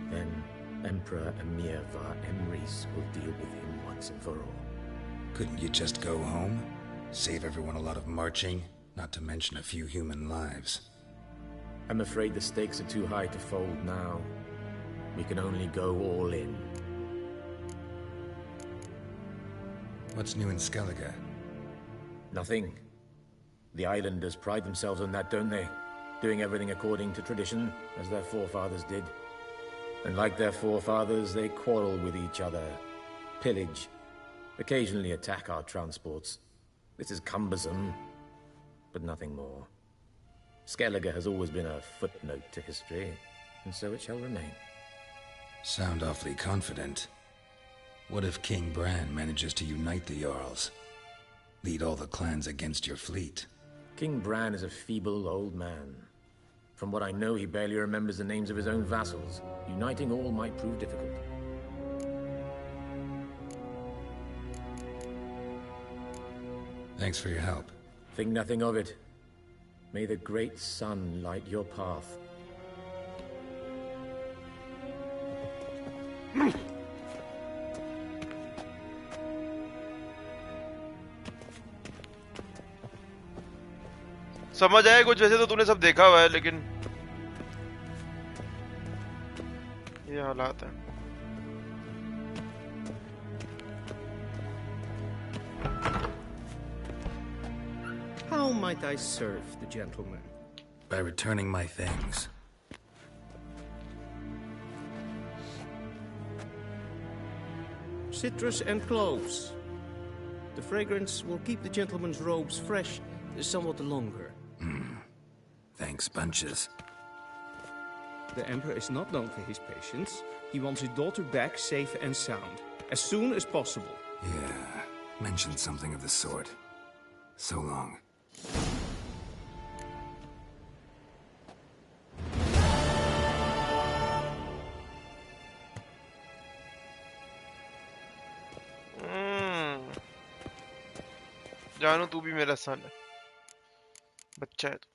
Then Emperor Emir var Emrys will deal with him once and for all. Couldn't you just go home? Save everyone a lot of marching, not to mention a few human lives. I'm afraid the stakes are too high to fold now. We can only go all in. What's new in Skellige? Nothing. The islanders pride themselves on that, don't they? Doing everything according to tradition, as their forefathers did. And like their forefathers, they quarrel with each other, pillage, occasionally attack our transports. This is cumbersome, but nothing more. Skellige has always been a footnote to history, and so it shall remain. Sound awfully confident. What if King Bran manages to unite the Jarls? Lead all the clans against your fleet? King Bran is a feeble old man. From what I know, he barely remembers the names of his own vassals. Uniting all might prove difficult. Thanks for your help. Think nothing of it. May the great sun light your path. समझ आया कुछ, वैसे तो तूने सब देखा हुआ है, लेकिन ये हालात है। How might I serve the gentleman? By returning my things. Citrus and cloves. The fragrance will keep the gentleman's robes fresh somewhat longer. Thanks, bunches. The Emperor is not known for his patience. He wants his daughter back safe and sound, as soon as possible. Yeah, mentioned something of the sort. So long. जानू तू भी मेरा सन है, बच्चा है तू।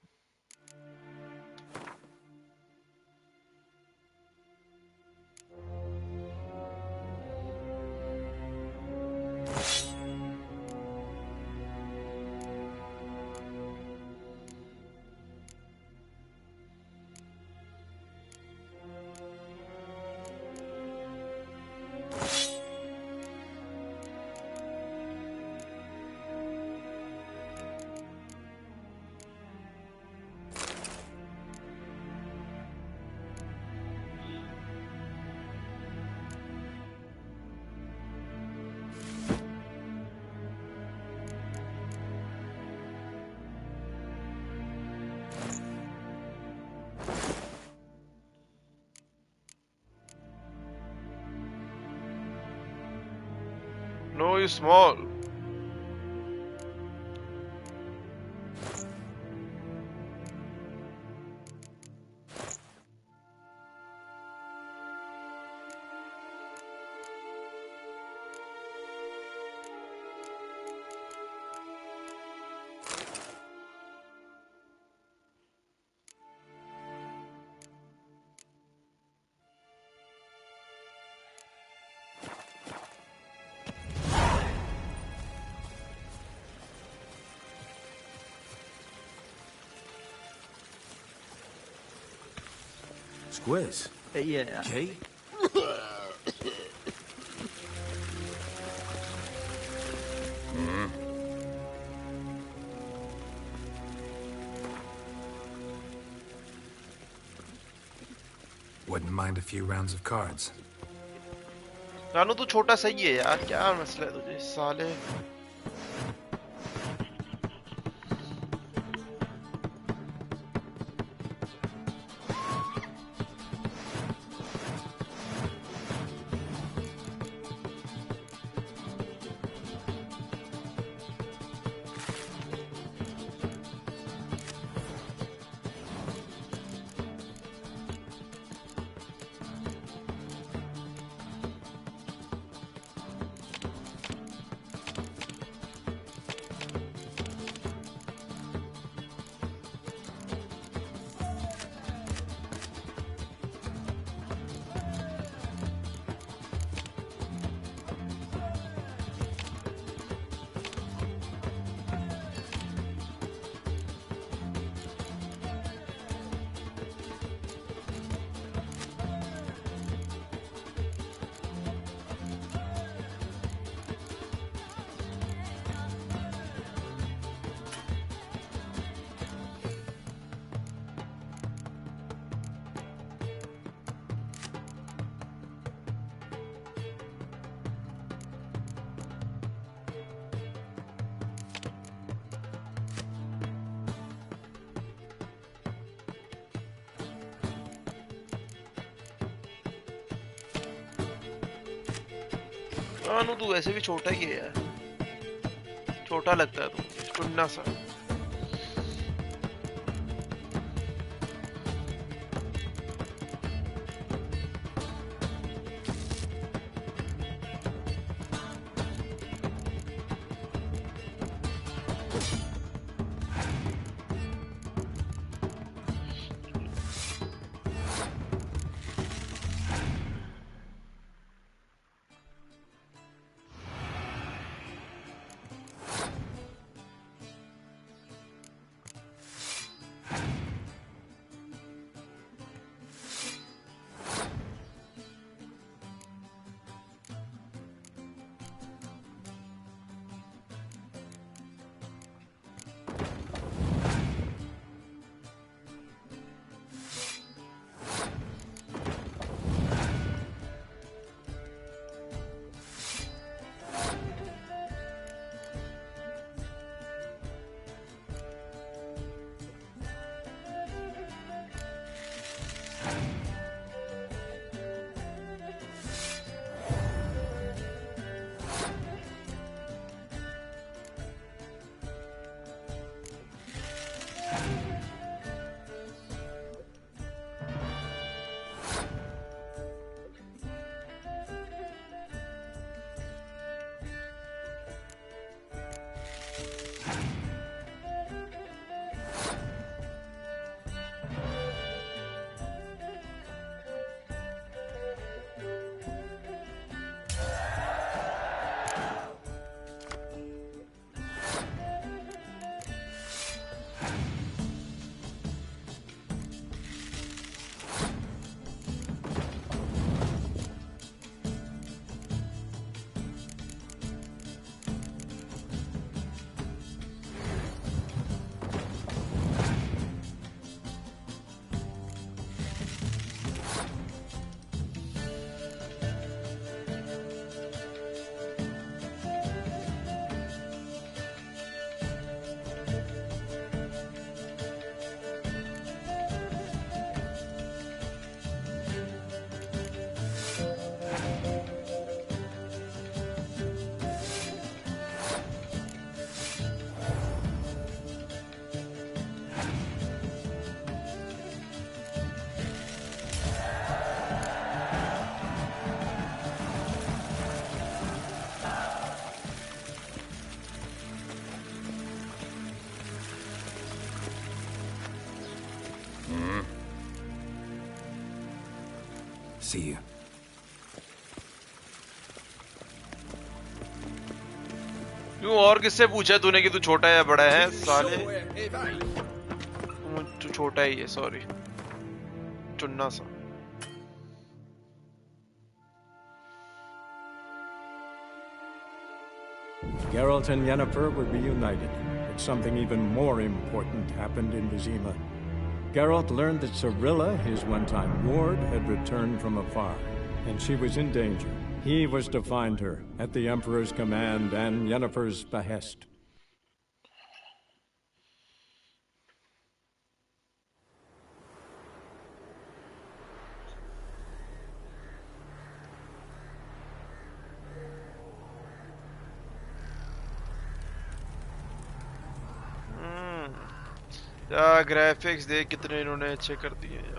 No, you're small. Squiz? Yeah. Okay. Wouldn't mind a few rounds of cards. जानू तू छोटा सही है यार, क्या मसला है तुझे साले। जानू तू वैसे भी छोटा ही है यार, छोटा लगता है तू, टुन्ना सा। See you. क्यों और किससे पूछा तूने कि तू छोटा है या बड़ा है साले? तू छोटा ही है, सॉरी, चुन्ना सा। Geralt and Yennefer were reunited, but something even more important happened in Vizima. Geralt learned that Cirilla, his one-time ward, had returned from afar, and she was in danger. He was to find her, at the Emperor's command and Yennefer's behest. यार graphics देख कितने इन्होंने अच्छे कर दिए यार।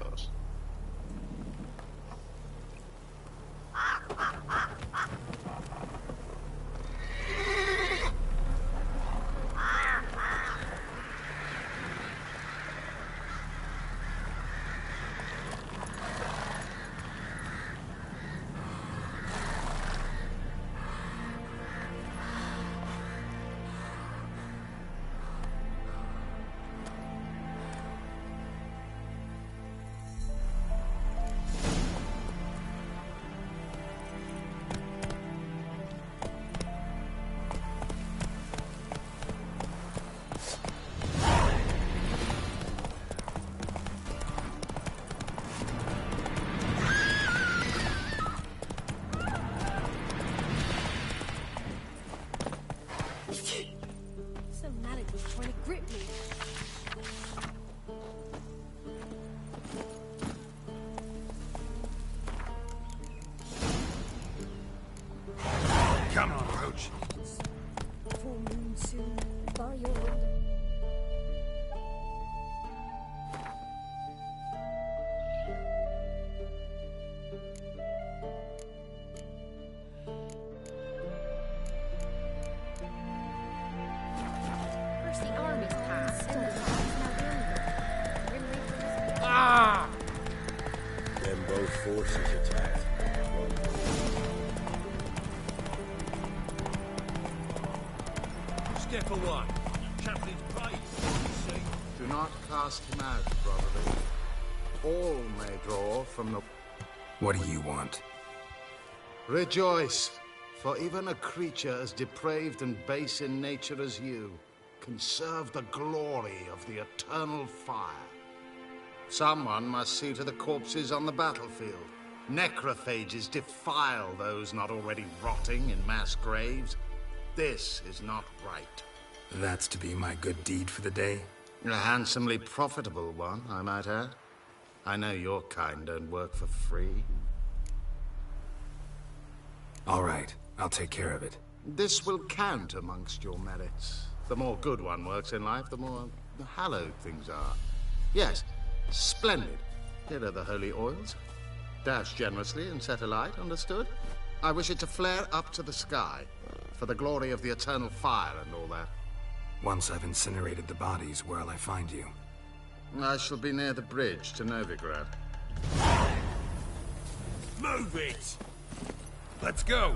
Come on, Roach. Full moon soon. By your Ah! Then both forces attacked. Step away. Chaplain's praise. See? Do not cast him out, brotherly. All may draw from the... What do you want? Rejoice, for even a creature as depraved and base in nature as you can serve the glory of the eternal fire. Someone must see to the corpses on the battlefield. Necrophages defile those not already rotting in mass graves. This is not right. That's to be my good deed for the day? A handsomely profitable one, I might add. I know your kind don't work for free. All right, I'll take care of it. This will count amongst your merits. The more good one works in life, the more hallowed things are. Yes, splendid. Here are the holy oils. Dash generously and set alight, understood? I wish it to flare up to the sky, for the glory of the eternal fire and all that. Once I've incinerated the bodies, where'll I find you? I shall be near the bridge to Novigrad. Move it! Let's go!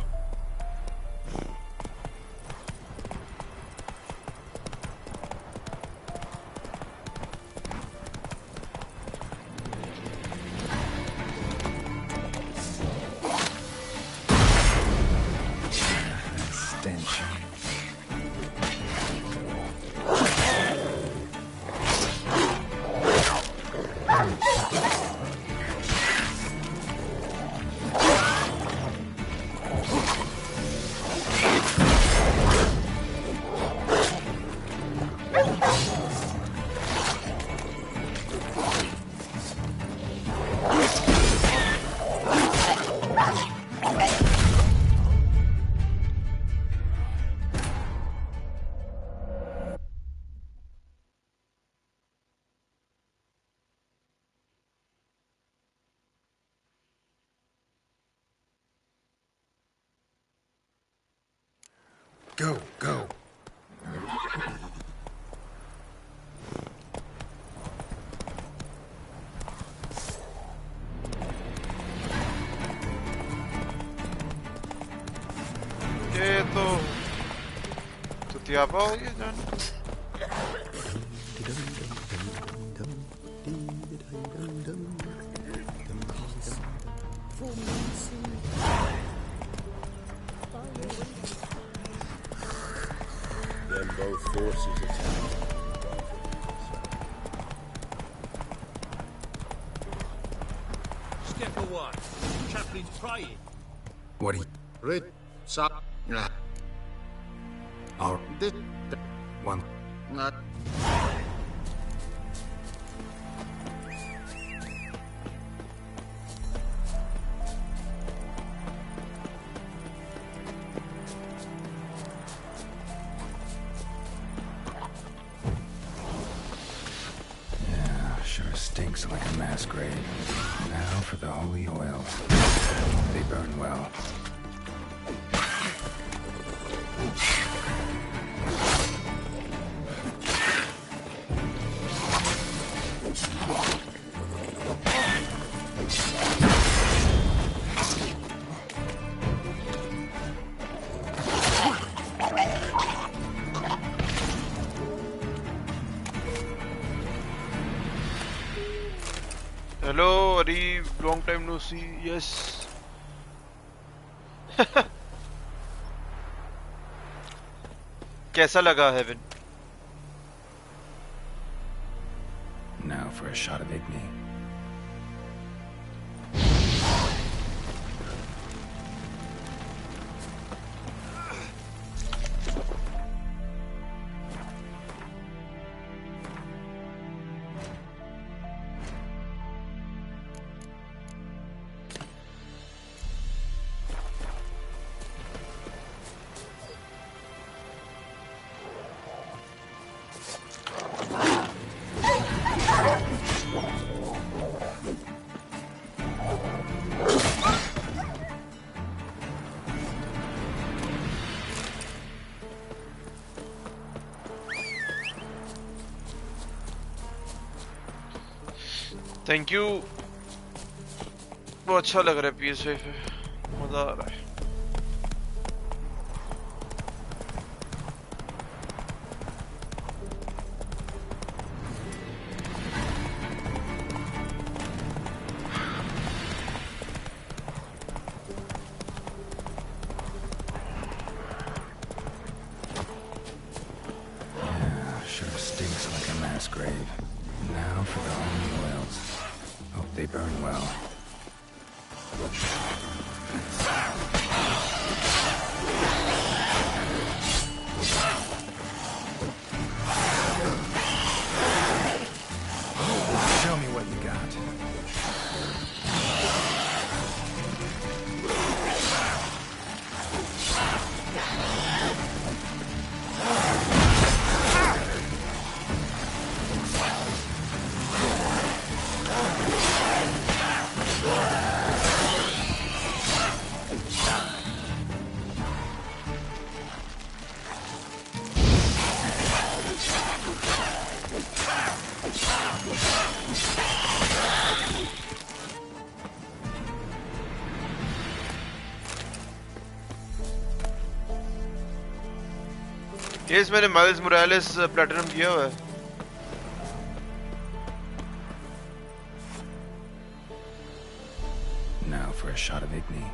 Stench. Go, go. ये तो चुतियापा हो गया जान Then both forces attacked. Step away. Chaplain's praying. What do you... Rid... Sa... All... This... One... Not... Stinks like a mass grave. Now for the holy oils. They burn well. Hello, Ari, long time no see. Yes. कैसा लगा Heaven? Now for a shot of Igni. Thank you. वो अच्छा लग रहा है PS5 पे, मजा आ रहा है। Sure stinks like a mass grave. Now for the holy oils. Hope they burn well. Show me what you got. Case मैंने माइल्स मोरालेस प्लैटिनम किया हुआ है। Now for a shot of Igni.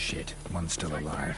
Shit, one's still alive.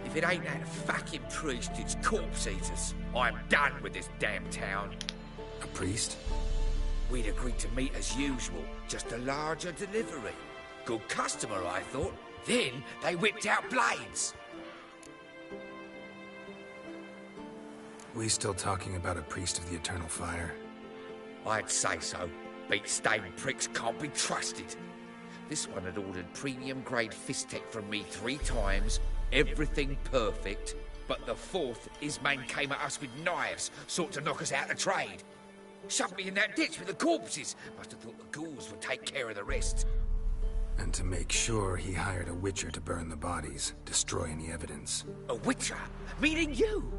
If it ain't that fucking priest, it's corpse eaters. I'm done with this damn town. A priest? We'd agreed to meet as usual, just a larger delivery. Good customer, I thought. Then they whipped out blades. We still talking about a priest of the eternal fire? I'd say so. Beat-stained pricks can't be trusted. This one had ordered premium-grade fist tech from me 3 times, everything perfect, but the 4th, his man came at us with knives, sought to knock us out of trade. Shoved me in that ditch with the corpses. Must have thought the ghouls would take care of the rest. And to make sure, he hired a witcher to burn the bodies, destroy any evidence. A witcher? Meaning you?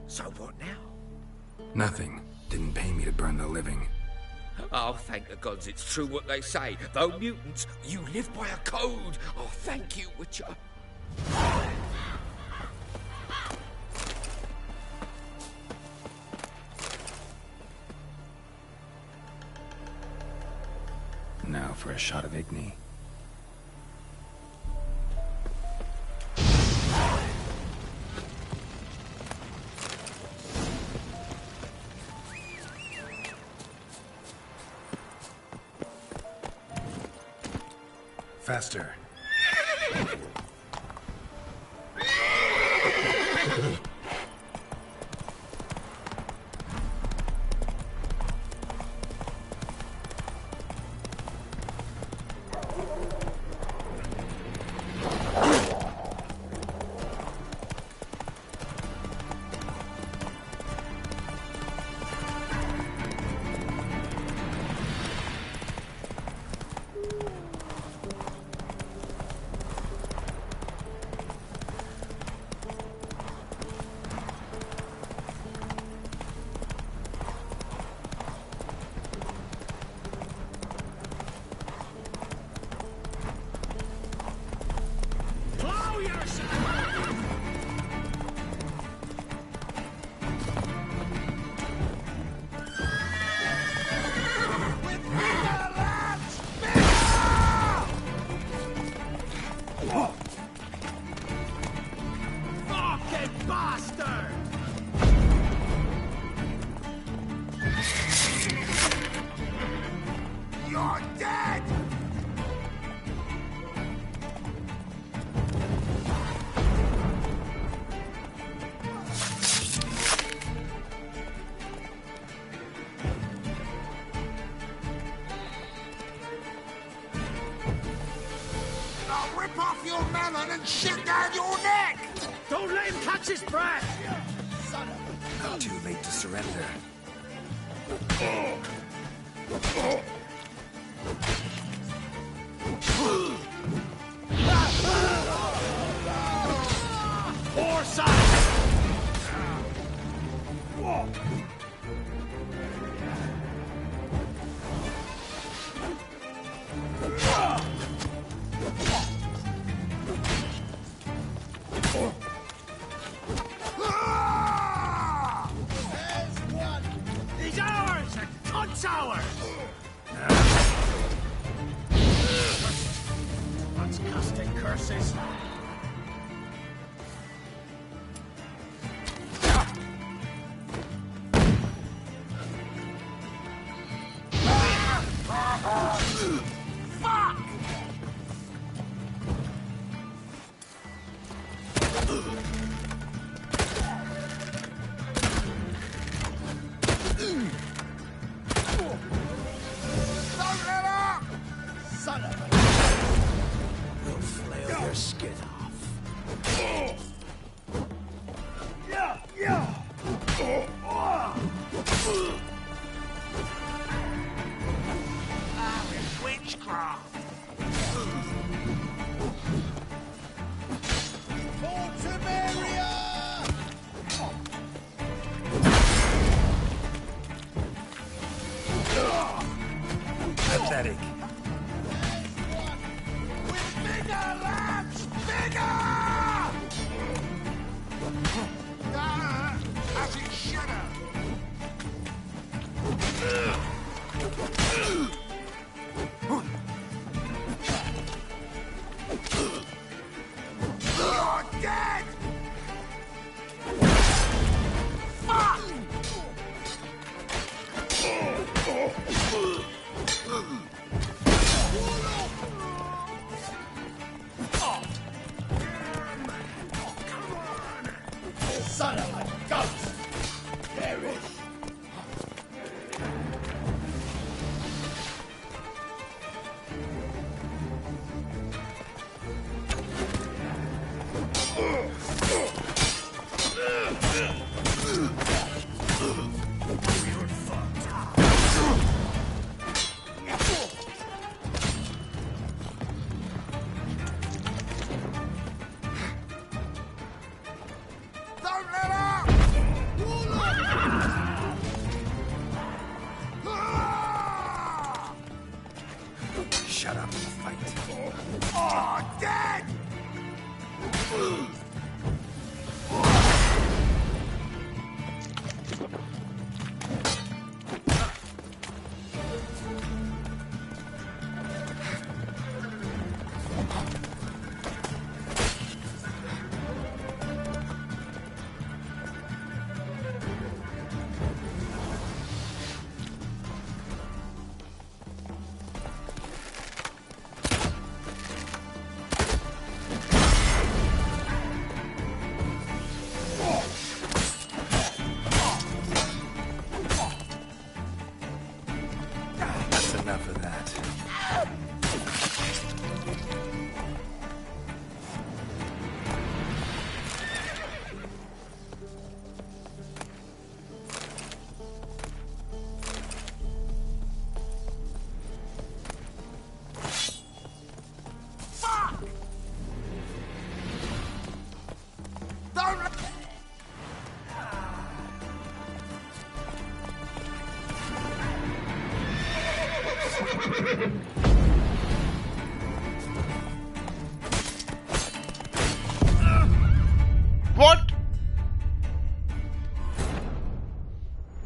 So what now? Nothing. Didn't pay me to burn the living. Oh, thank the gods it's true what they say. Though mutants, you live by a code. Oh, thank you, Witcher. Now for a shot of Igni. Faster. Shit down your neck! Don't let him catch his breath! Too late to surrender.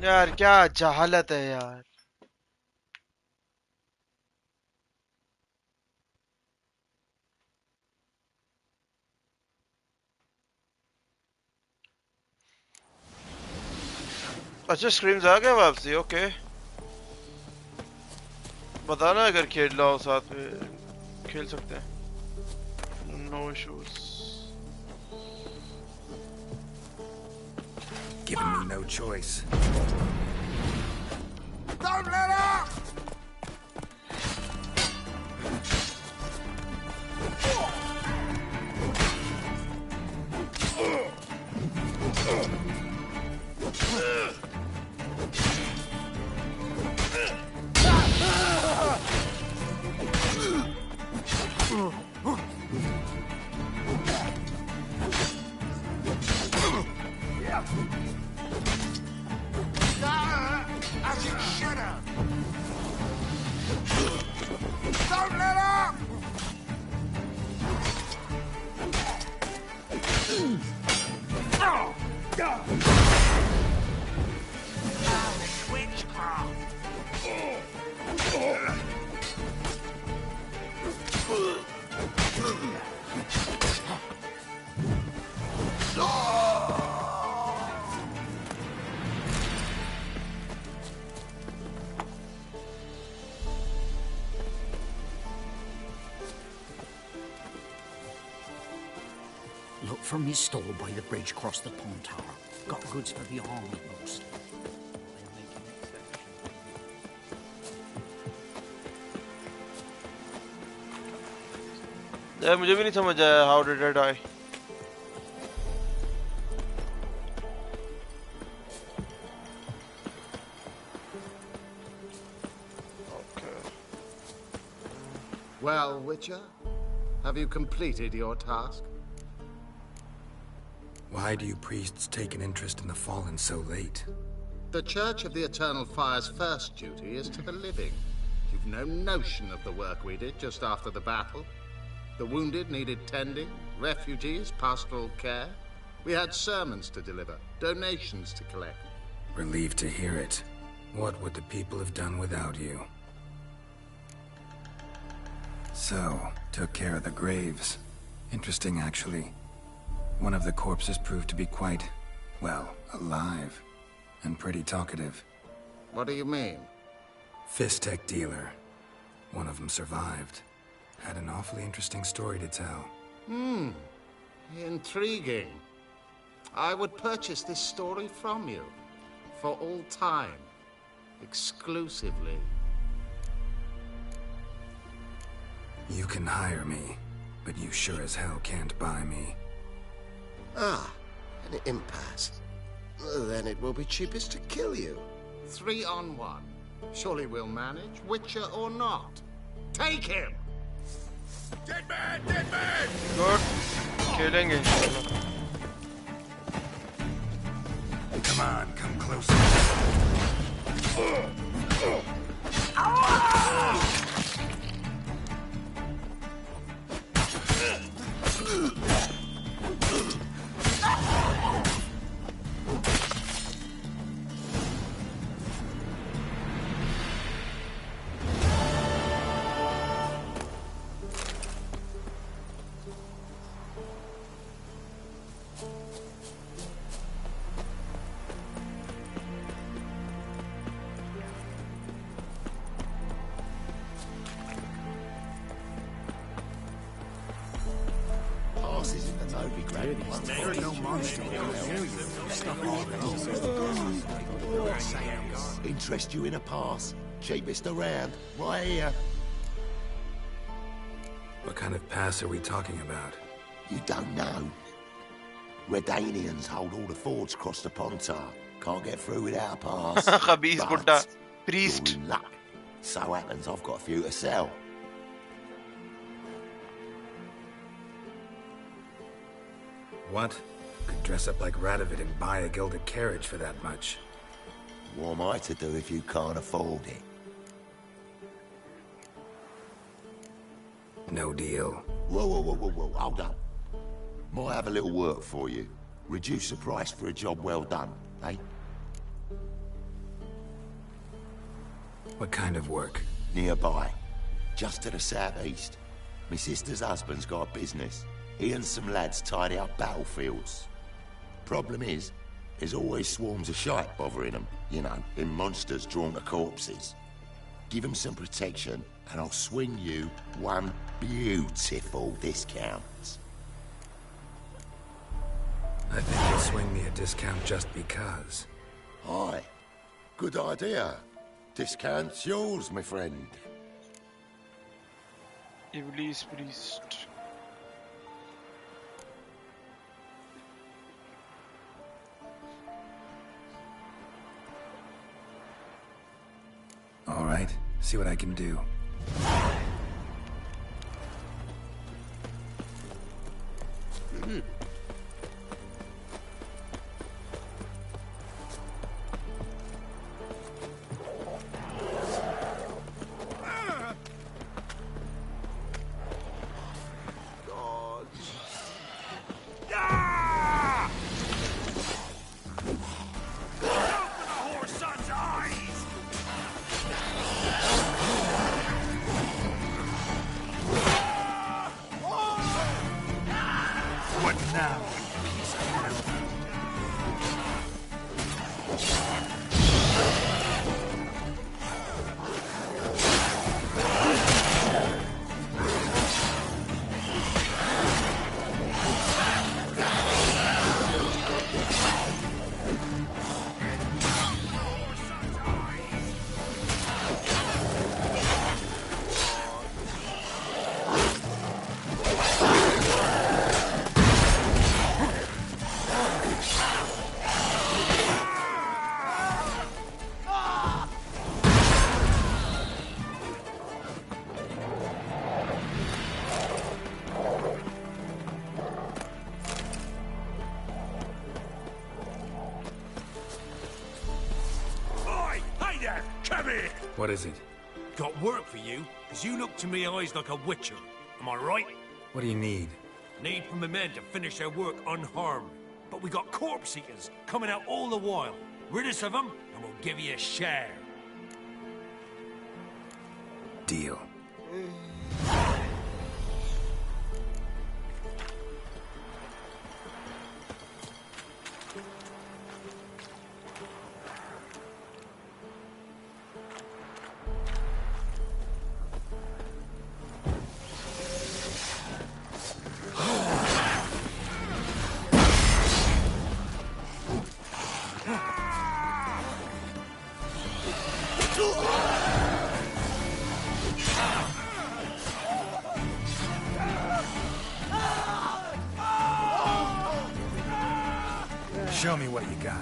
यार क्या जहालत है यार। अच्छा screams आ गए वापसी, okay बताना अगर खेल लो साथ में खेल सकते हैं, no issues. Giving me no choice. Don't let up! As you should have! Don't let up! Look from his stall by the bridge across the pond tower. Got goods for the army mostly. यार मुझे भी नहीं समझ आया how did I die. Well, Witcher, have you completed your task? Why do you priests take an interest in the fallen so late? The Church of the Eternal Fire's first duty is to the living. You've no notion of the work we did just after the battle. The wounded needed tending, refugees, pastoral care. We had sermons to deliver, donations to collect. Relieved to hear it. What would the people have done without you? So, took care of the graves. Interesting, actually. One of the corpses proved to be quite, well, alive. And pretty talkative. What do you mean? Fist tech dealer. One of them survived. Had an awfully interesting story to tell. Intriguing. I would purchase this story from you. For all time. Exclusively. You can hire me, but you sure as hell can't buy me. Ah, an impasse. Then it will be cheapest to kill you. 3 on 1. Surely we'll manage, Witcher or not. Take him! Dead man! Dead man! Good. Killing it. Come on, come closer. Interest you in a pass? Cheapest around, right here. What kind of pass are we talking about? You don't know. Redanians hold all the fords across the Pontar. Can't get through without a pass. Khabis Buddha. Priest. You're in luck. So happens I've got a few to sell. What? Could dress up like Radovid and buy a gilded carriage for that much. What am I to do if you can't afford it? No deal. Whoa, hold up. Might have a little work for you. Reduce the price for a job well done, eh? What kind of work? Nearby. Just to the southeast. My sister's husband's got a business. He and some lads tidy up battlefields. Problem is, there's always swarms of shite bothering them. You know, them monsters drawn to corpses. Give them some protection, and I'll swing you one beautiful discount. I think you'll swing me a discount just because. Aye. Good idea. Discount's yours, my friend. Iblis priest. All right, see what I can do. What is it? Got work for you, because you look to me eyes like a witcher. Am I right? What do you need? Need from the men to finish their work unharmed. But we got corpse eaters coming out all the while. Rid us of them, and we'll give you a share. Deal. Show me what you got.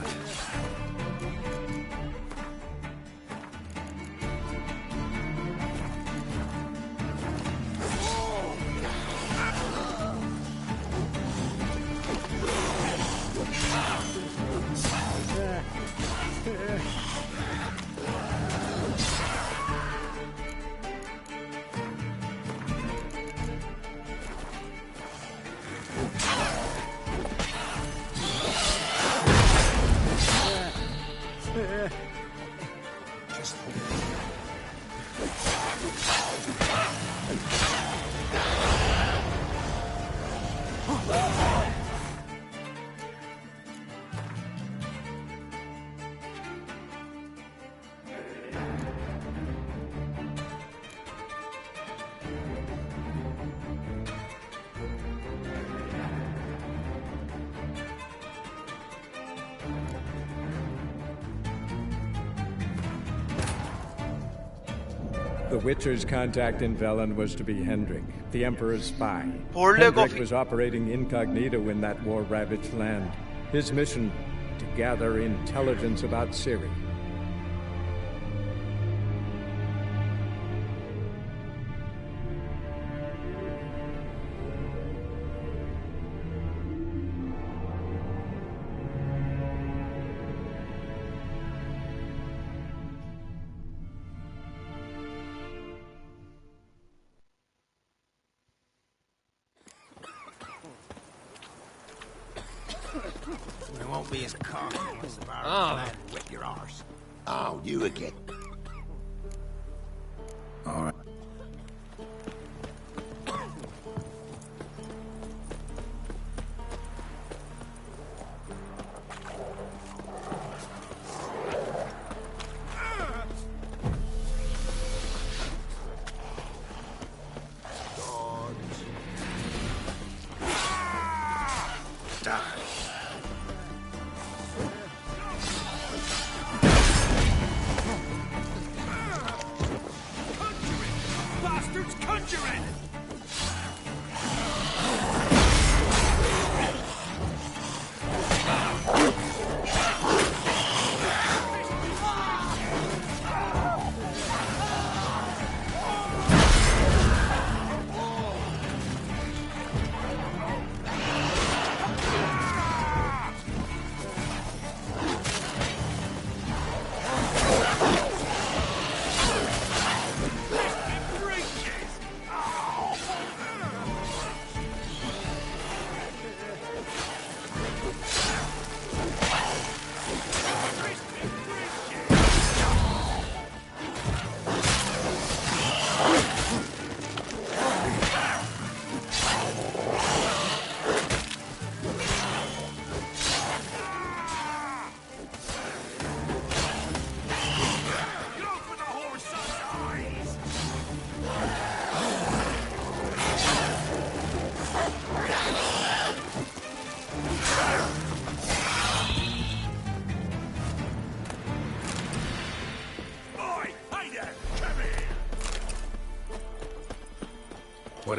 The Witcher's contact in Velen was to be Hendrik, the Emperor's spy. Hold Hendrik was operating incognito in that war-ravaged land. His mission, to gather intelligence about Ciri. We won't be as cocky as the bar and whip your arse. Oh, you again.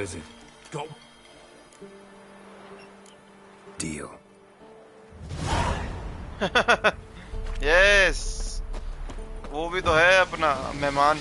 is it? Go. Deal. Yes. वो भी तो है अपना मेहमान.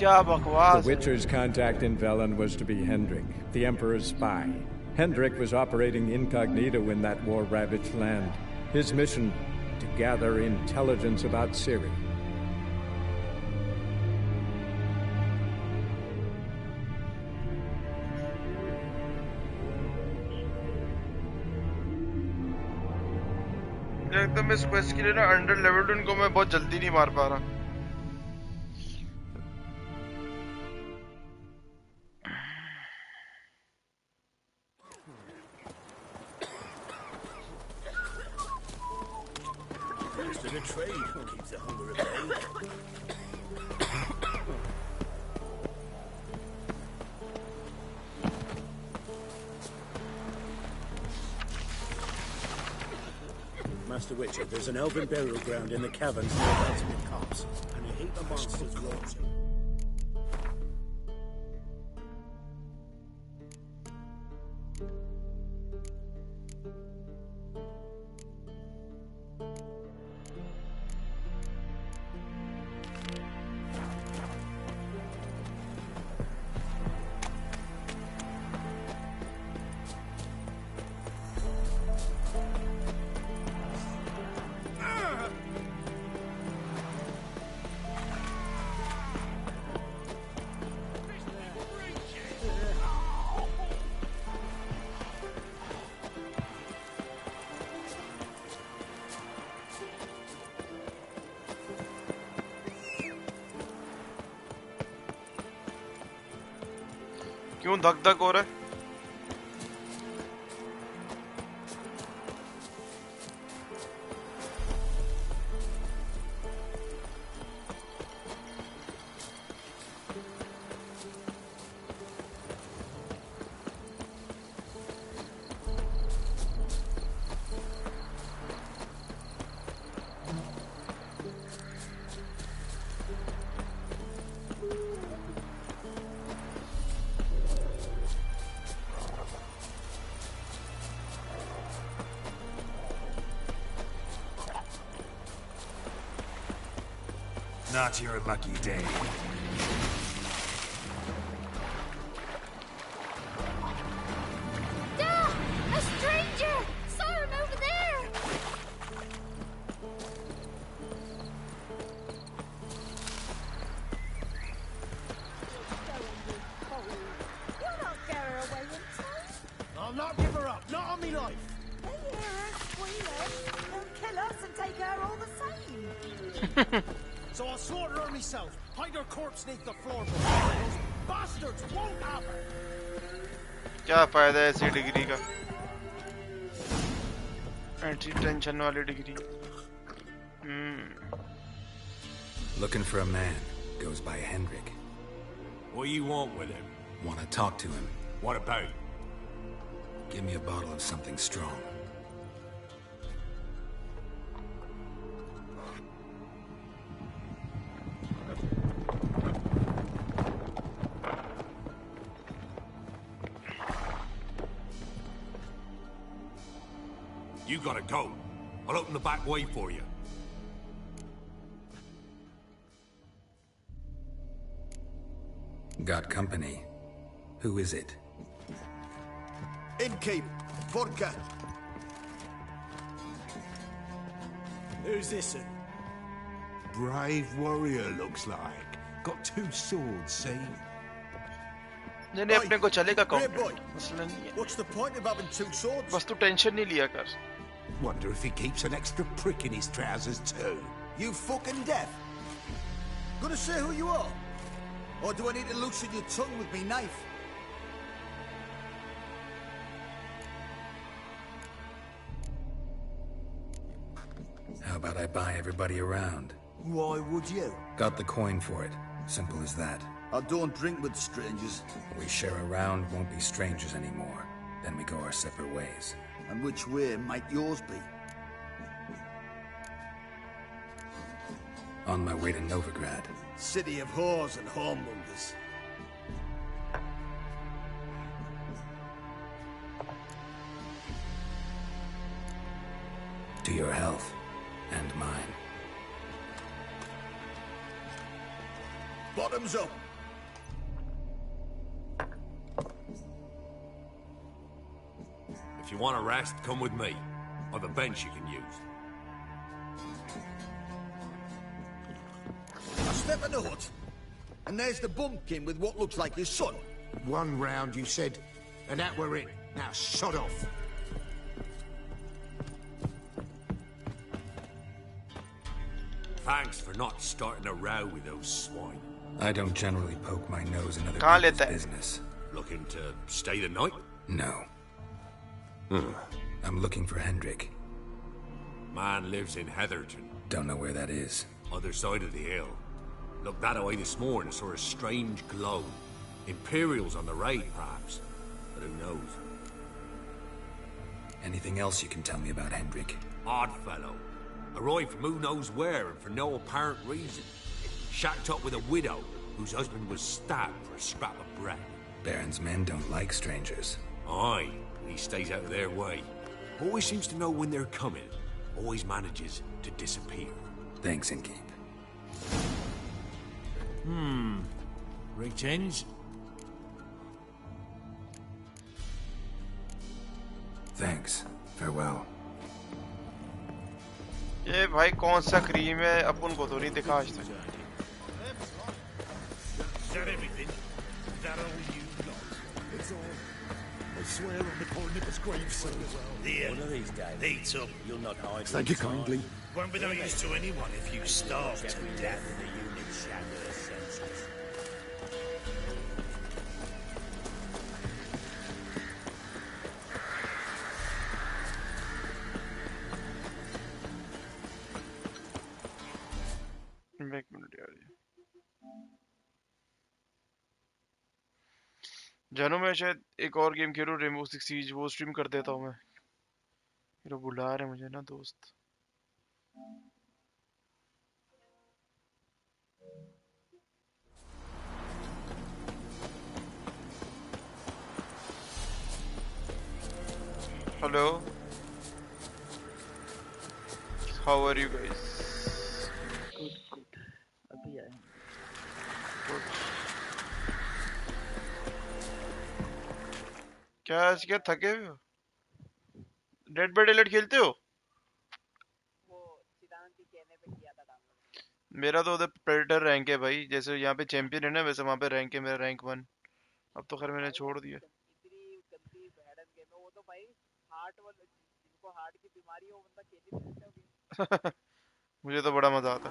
The Witcher's contact in Velen was to be Hendrik, the Emperor's spy. Hendrik was operating incognito in that war-ravaged land. His mission, to gather intelligence about Ciri. एकदम इस quest के लिए ना अंडर लेवल्ड उनको मैं बहुत जल्दी नहीं मार पा रहा. Master Witcher, there's an elven burial ground in the caverns near the ultimate copse, and a heap of monsters roaring. क्यों धक धक हो रहा है? Not your lucky day. Duh! A stranger! Saw him over there! You're not getting her away in time. I'll not give her up, not on me life. They hear her squealing. They'll kill us and take her all the same. So I'll slaughter her myself. Hide her corpse beneath the floorboard. Those bastards won't have her. क्या फायदा है ऐसी degree का? Anti tension वाली degree. Looking for a man. Goes by Hendrik. What do you want with him? Want to talk to him. What about? Give me a bottle of something strong. You gotta go. I'll open the back way for you. Got company. Who is it? Innkeep, vodka. Who's this? Brave warrior, looks like. Got 2 swords, see? नहीं अपने को चलेगा Hey, complete boy. मसला नहीं है What's the point of having 2 swords? बस तू tension नहीं लिया कर Wonder if he keeps an extra prick in his trousers too. You fucking deaf? Gonna say who you are? Or do I need to loosen your tongue with me knife? How about I buy everybody around? Why would you? Got the coin for it. Simple as that. I don't drink with strangers. We share a round, won't be strangers anymore. Then we go our separate ways. And which way might yours be? On my way to Novigrad. City of whores and whoremongers. To your health. And mine. Bottoms up. If you want a rest, come with me. I've a bench you can use. I step in the hut, and there's the bumpkin with what looks like his son. 1 round, you said, and that we're in. Now shut off. Thanks for not starting a row with those swine. I don't generally poke my nose in other people's business. Looking to stay the night? No. I'm looking for Hendrik. Man lives in Heatherton. Don't know where that is. Other side of the hill. Looked that way this morning, saw a strange glow. Imperials on the raid, perhaps. But who knows? Anything else you can tell me about Hendrik? Odd fellow. Arrived from who knows where and for no apparent reason. Shacked up with a widow whose husband was stabbed for a scrap of bread. Baron's men don't like strangers. Aye, he stays out of their way. Always seems to know when they're coming. Always manages to disappear. Thanks, Innkeep. Reach ends? Thanks. Farewell. ये भाई कौन सा cream है अपन को तो नहीं दिखा आज तक Is that everything? Is that all you got? It's all. I swear on the Cornibus gravestone as well. Here. One of these days. Eat up. You'll not hide. Thank you kindly. Won't be no use to anyone if you starve to death. एक minute यार जानू मैं शायद एक और game खेलूं rainbow six seize वो stream कर देता हूं मैं मेरा बुला रहे मुझे ना दोस्त hello how are you guys अभी आए क्या आज क्या थके हुए हो डेड बाय डेलाइट खेलते हो मेरा तो उधर प्रेडेटर रैंक है भाई जैसे यहाँ पे चैंपियन है ना वैसे वहाँ पे रैंक है मेरा रैंक 1 अब तो खैर मैंने छोड़ दिया मुझे तो बड़ा मजा आता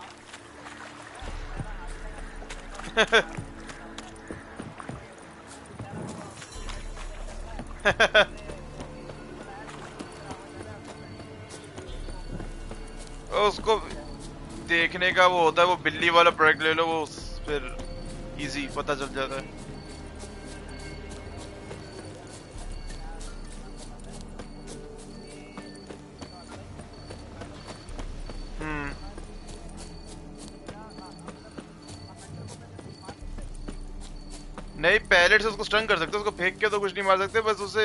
उसको देखने का वो होता है वो बिल्ली वाला प्रोडक्ट ले लो वो फिर इजी पता चल जाता है नहीं पैलेट से उसको स्टन कर सकते हो उसको फेंक के तो कुछ नहीं मार सकते बस उसे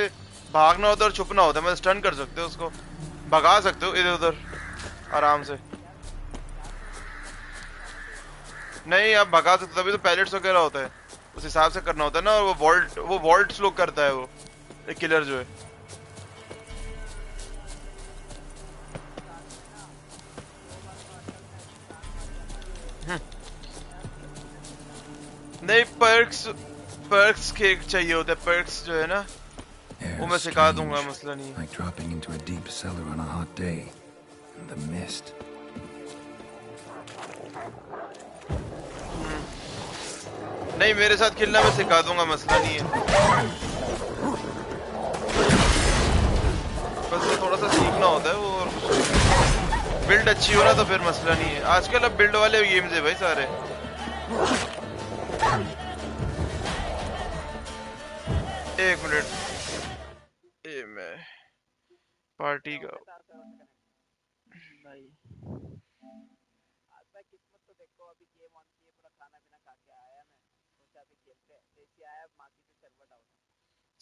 भागना होता है और छुपना होता है मैं स्टन कर सकते हो उसको भगा सकते हो इधर उधर आराम से। नहीं आप भगा सकते, तभी तो पैलेट्स वगैरह होता है, उस हिसाब से करना होता है ना। और वो वॉल्ट स्लो करता है वो एक किलर जो है। नहीं पर्क्स के चाहिए होते हैं, पर्क्स जो है ना वो मैं सिखा दूंगा, मसला नहीं है। Like dropping into a deep cellar on a hot day. And the mist. नहीं मेरे साथ खेलना मैं सिखा दूंगा, मसला नहीं है। बस वो थोड़ा सा सीखना होता है वो, और बिल्ड अच्छी हो ना तो फिर मसला नहीं है। आजकल अब बिल्ड वाले गेम्स है भाई सारे। एक मिनट, ये मैं पार्टी का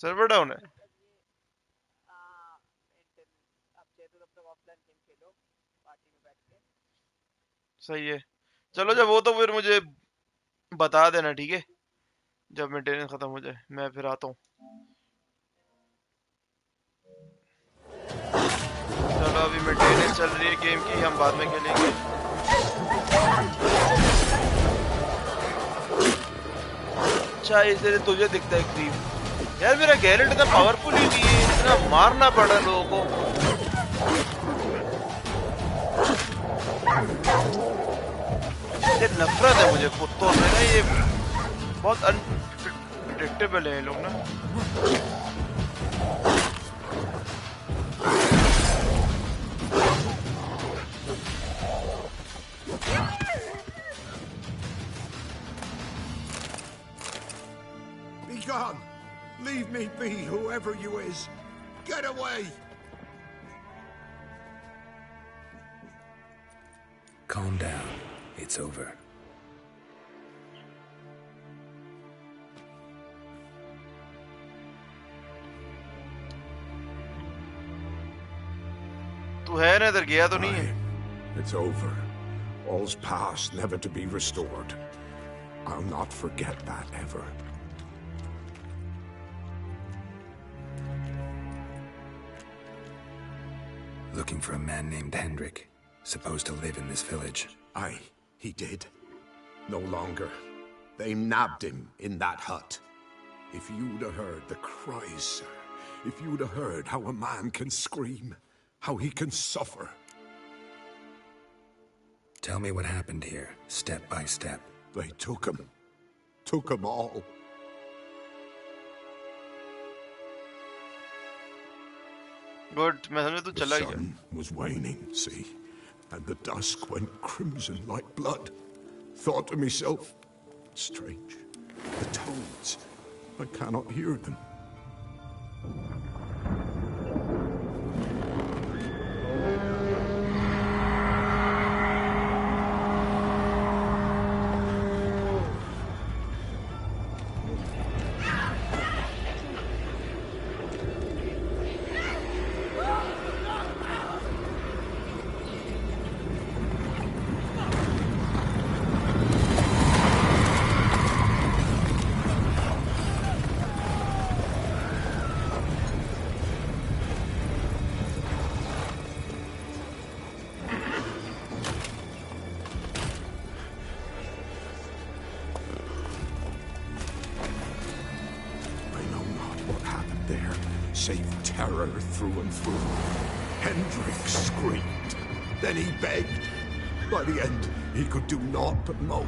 सर्वर डाउन है। सही है, चलो जब वो तो फिर मुझे बता देना, ठीक है? जब मेंटेनेंस खत्म हो जाए मैं फिर आता हूँ। चलो अभी मेंटेनेंस चल रही है गेम की, हम बाद में खेलेंगे। अच्छा इसलिए तुझे दिखता है क्रीप। यार मेरा गैरेट इतना पावरफुल ही नहीं है, इतना मारना पड़ा लोगों को। ये नफरत है मुझे कुत्तों से ना, ये बहुत अनप्रेडिक्टेबल है ये लोग ना। Be gone! Leave me be, whoever you is. Get away! Calm down. It's over. तू है ना इधर, गया तो नहीं है? It's over. All's past, never to be restored. I'll not forget that ever. Looking for a man named Hendrik, supposed to live in this village. Aye, he did. No longer. They nabbed him in that hut. If you'd have heard the cries, sir. If you'd have heard how a man can scream, how he can suffer. Tell me what happened here, step by step. They took him. Took them all. Good. The sun was waning, see? And the dusk went crimson like blood. Thought to myself, strange. The toads. I cannot hear them. Save terror through and through. Hendrik screamed. Then he begged. By the end, he could do naught but moan.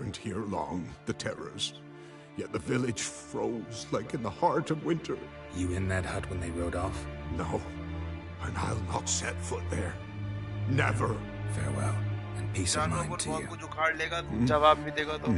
weren't here long, the terrors. Yet the village froze like in the heart of winter. You in that hut when they rode off? No, and I'll not set foot there. Never. Farewell, and peace of mind to you. जवाब भी देगा तो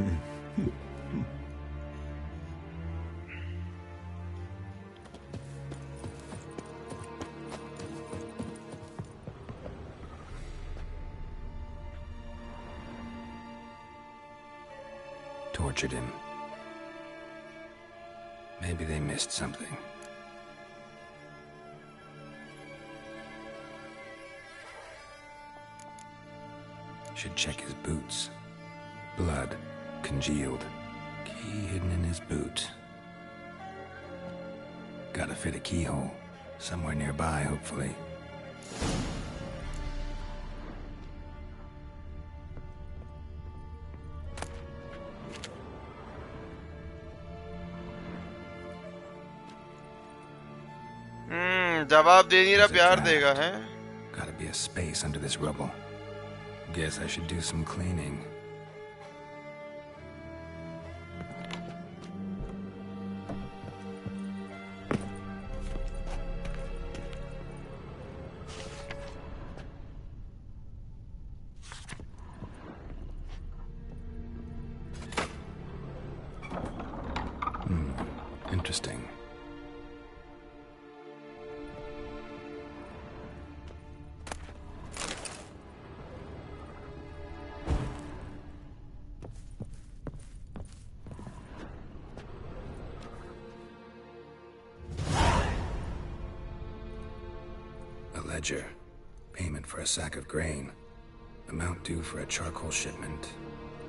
Tortured him. Maybe they missed something. Should check his boots. Blood, congealed. Key hidden in his boot. Gotta fit a keyhole. Somewhere nearby, hopefully. जवाब दे नहीं रहा प्यार देगा हैं Gotta be a space under this rubble. Guess I should do some cleaning. Interesting. Ledger. Payment for a sack of grain. Amount due for a charcoal shipment.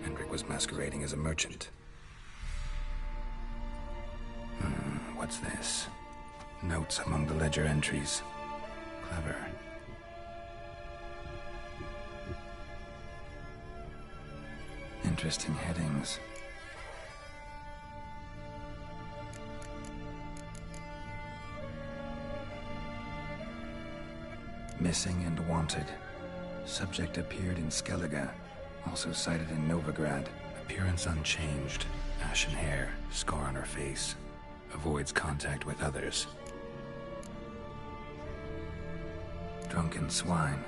Hendrik was masquerading as a merchant. What's this? Notes among the ledger entries. Clever. Interesting headings. Missing and wanted. Subject appeared in Skellige. Also sighted in Novigrad. Appearance unchanged. Ashen hair. Scar on her face. Avoids contact with others. Drunken swine.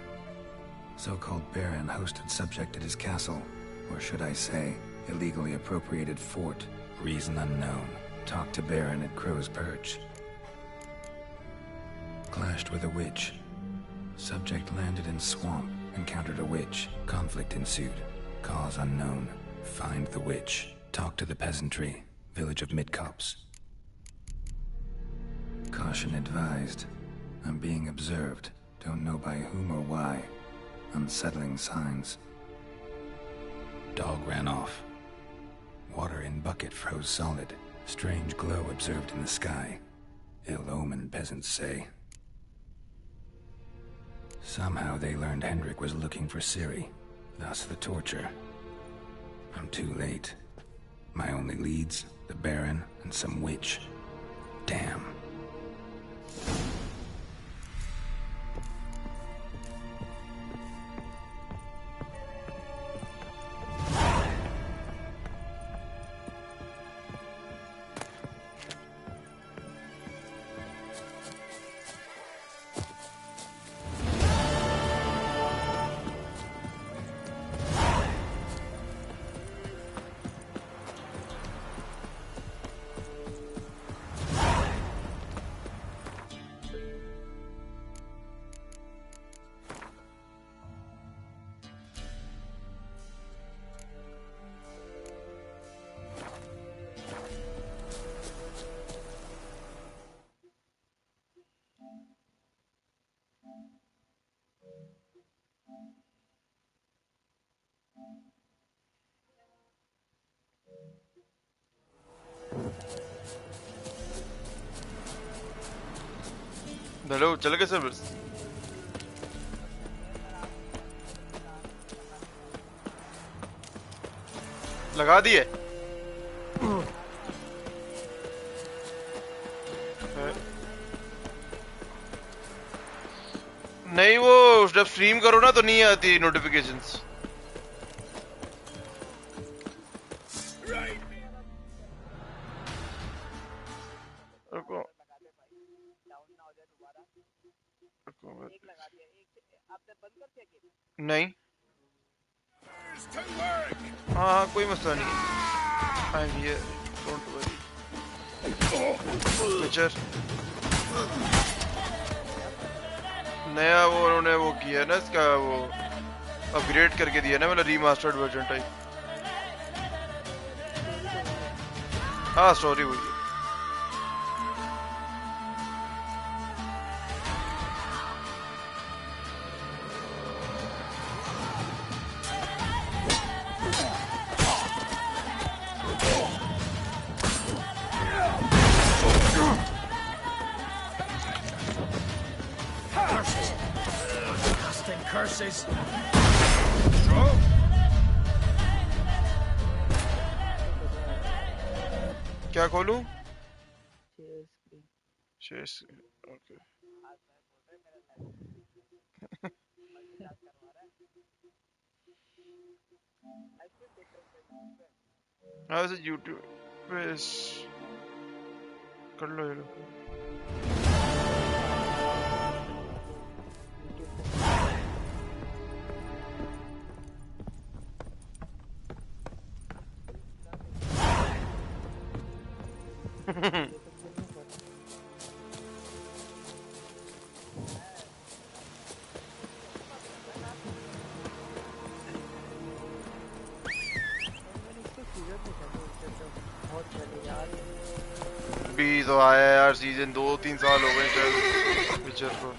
So-called Baron hosted subject at his castle. Or should I say, illegally appropriated fort. Reason unknown. Talked to Baron at Crow's Perch. Clashed with a witch. Subject landed in swamp, encountered a witch. Conflict ensued. Cause unknown. Find the witch. Talk to the peasantry. Village of Midcopse. Caution advised. I'm being observed. Don't know by whom or why. Unsettling signs. Dog ran off. Water in bucket froze solid. Strange glow observed in the sky. Ill omen, peasants say. Somehow they learned Hendrik was looking for Ciri, thus the torture. I'm too late. My only leads, the Baron and some witch. Damn. Hello चल गए service लगा दिए नहीं वो जब stream करो ना तो नहीं आती नोटिफिकेशंस नहीं हाँ कोई मसला नहीं I am here don't worry picture नया वो उन्होंने वो किया है ना इसका वो अपग्रेड करके दिया ना मतलब रीमास्टर्ड वर्जन टाइप हाँ स्टोरी हुई है Curses. क्या खोलूं? शेष ओके हाँ वैसे YouTube पे कर लो ये लो भी तो आया यार सीजन 2-3 साल हो गए शायद पिक्चर को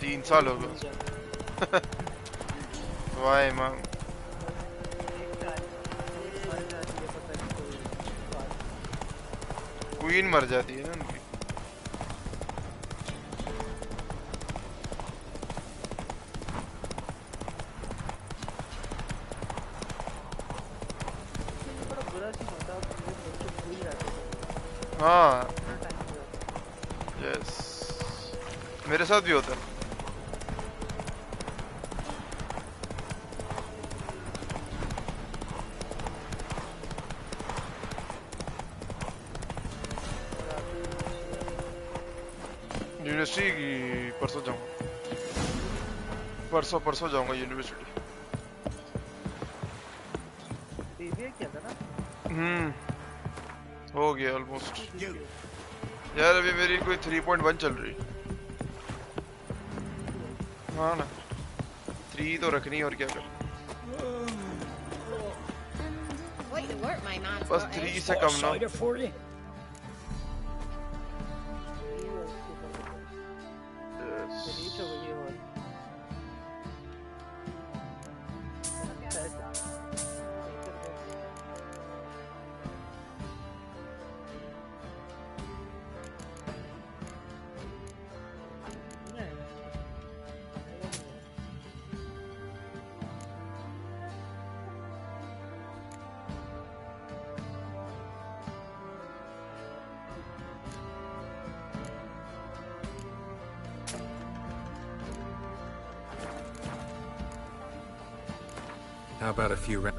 3 साल हो गए वाई मां क्वीन मर जाती है ना उनकी हाँ यस मेरे साथ भी होता है यूनिवर्सिटी की परसों जाऊंगा परसों जाऊंगा यूनिवर्सिटी हो गया ऑलमोस्ट यार अभी मेरी कोई 3.1 चल रही हाँ ना 3 तो रखनी और क्या कर बस 3 से कम ना How about a few rounds?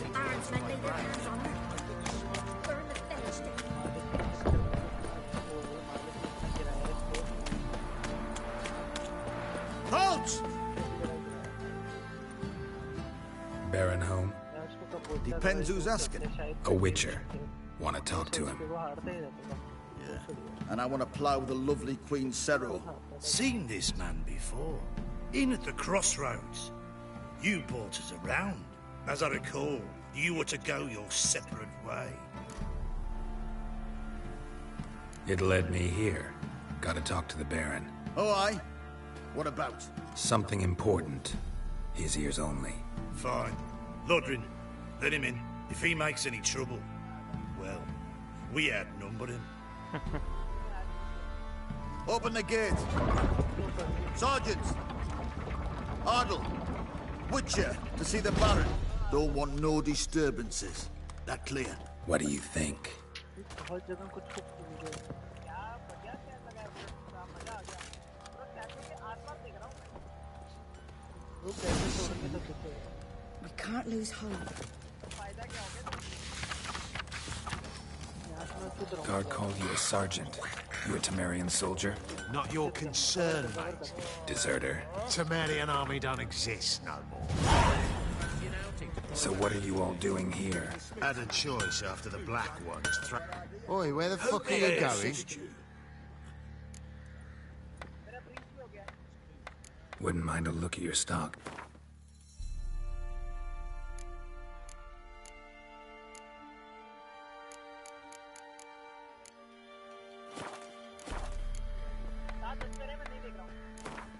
Ironsmen lay their hands on her. Burn the finish stick. Halt! Baron home? Depends who's asking. A witcher. Want to talk to him? Yeah. And I want to plough the lovely Queen Cero. Seen this man before. In at the crossroads. You brought us around. As I recall, you were to go your separate way. It led me here. Gotta talk to the Baron. Oh, aye? What about? Something important. His ears only. Fine. Lodrin, let him in. If he makes any trouble, well, we outnumber him. Open the gate. Sergeants! Ardle! Witcher, to see the Baron. Don't want no disturbances. That clear? What do you think? We can't lose hope. Guard called you a sergeant. You a Temerian soldier? Not your concern, mate. Deserter. Temerian army don't exist no more. So what are you all doing here? Had a choice after the Black Ones. Oi, where the fuck are you going? Wouldn't mind a look at your stock.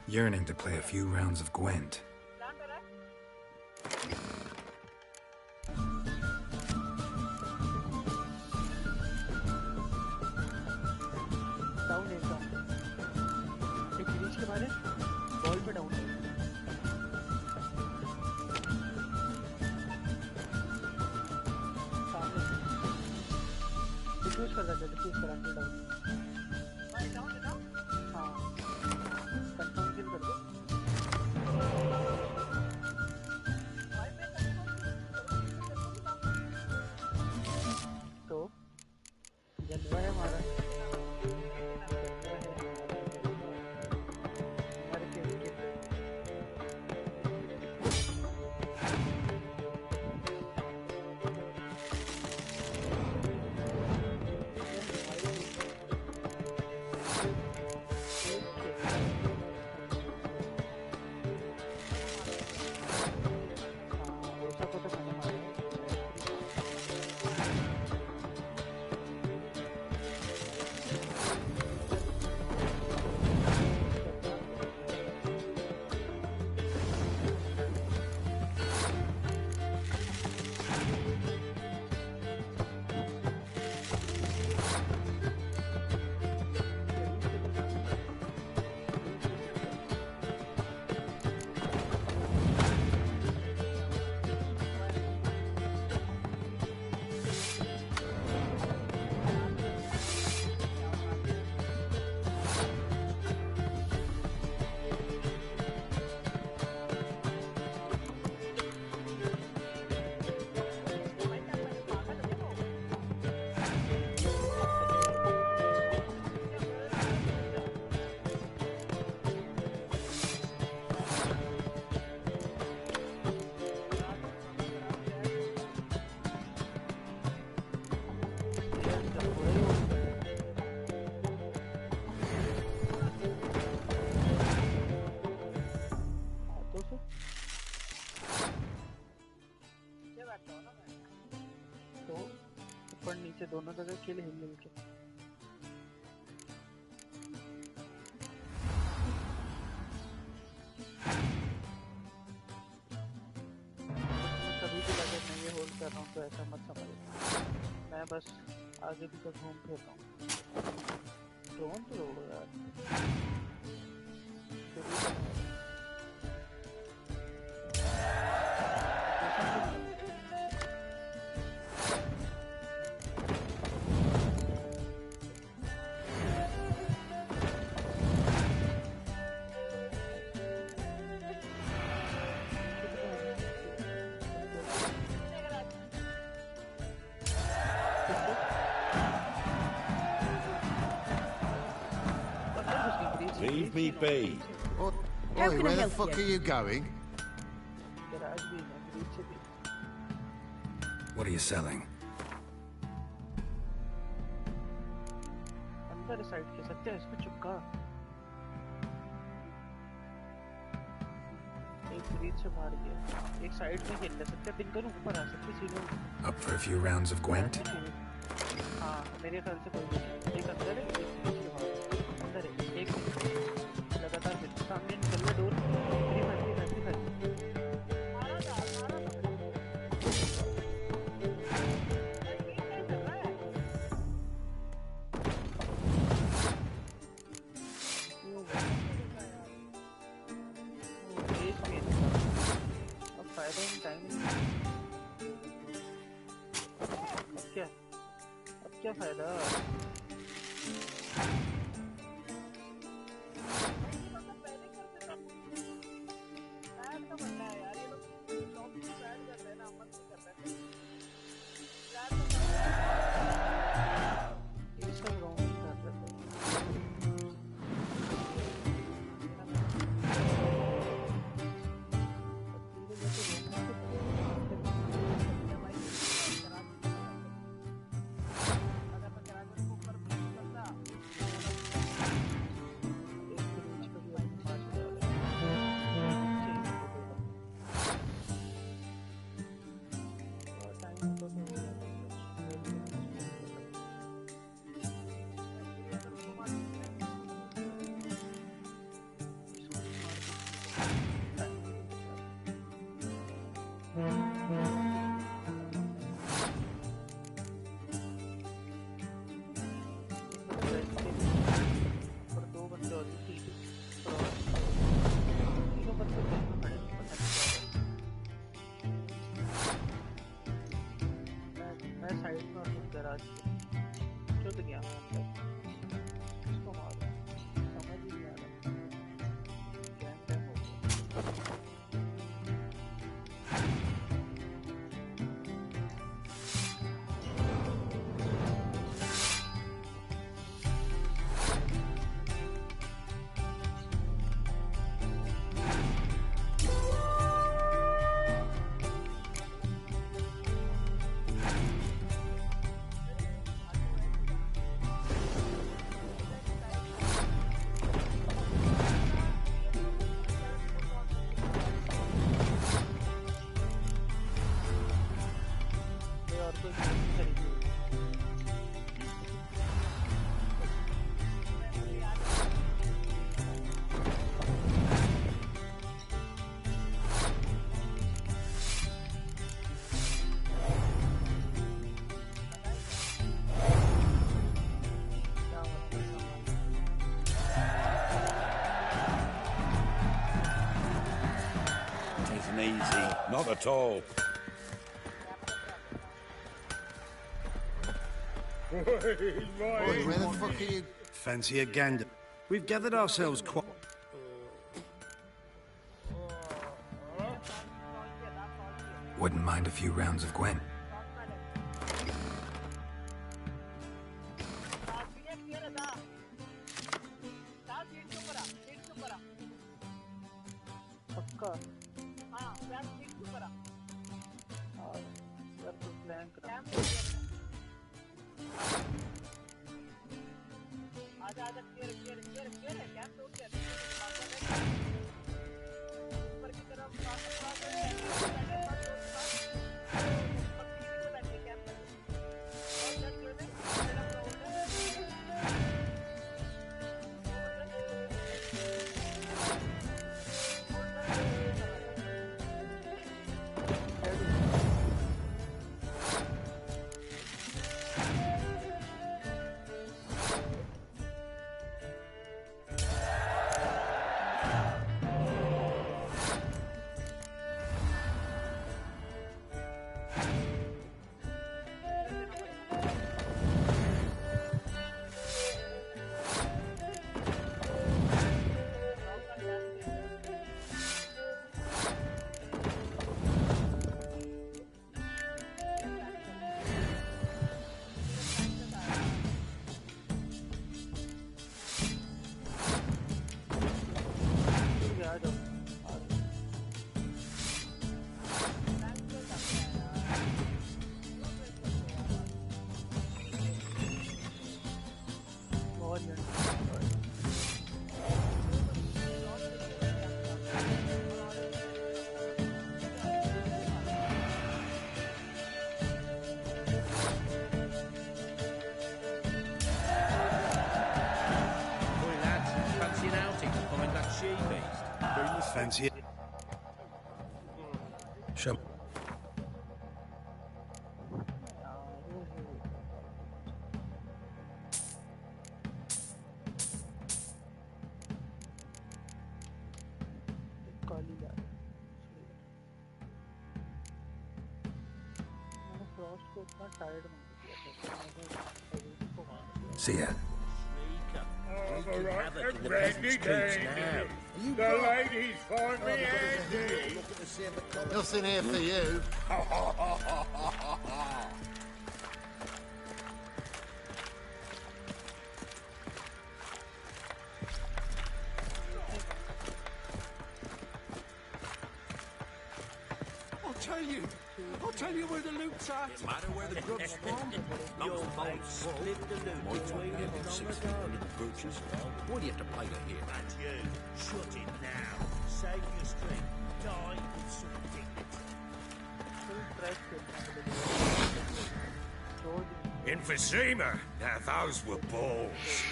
Yearning to play a few rounds of Gwent. दोनों जगह खेले हिल मिल के सभी की लगे मैं ये hold कर रहा हूँ तो ऐसा मत समझो मैं बस आगे भी तक घूम फिर रहा हूँ ड्रोन तो रोड यार Leave me be. Oi, How can I where the help fuck you? are you going? Garage भी है ग्रीच से भी What are you selling? अंदर साइड के सकते हैं इसमें चुपका एक ग्रीच से मार दिया एक साइड में खेल ले सकते हैं पिंकर ऊपर आ सकते सीधे Up for a few rounds of Gwent? हाँ मेरे ख्याल से कोई नहीं एक अंदर है एक ग्रीच के बाहर अंदर है एक लगातार फिर सामने निकल रहा डोर फ्री क्या फायदा Easy. Not at all. Oi, where the fuck are you? Fancy a gander. We've gathered ourselves quite... Wouldn't mind a few rounds of Gwent. fancy it? Show. See ya. The ladies find me handy. Nothing here for you. I'll tell you where the loot's at. No matter where the grub's from. Your mate split the loot between him and 6 feet under the birches. Why do you have to play that here? And you, shut it now. Save your strength. Die with some dignity. Emphysema. Now those were balls.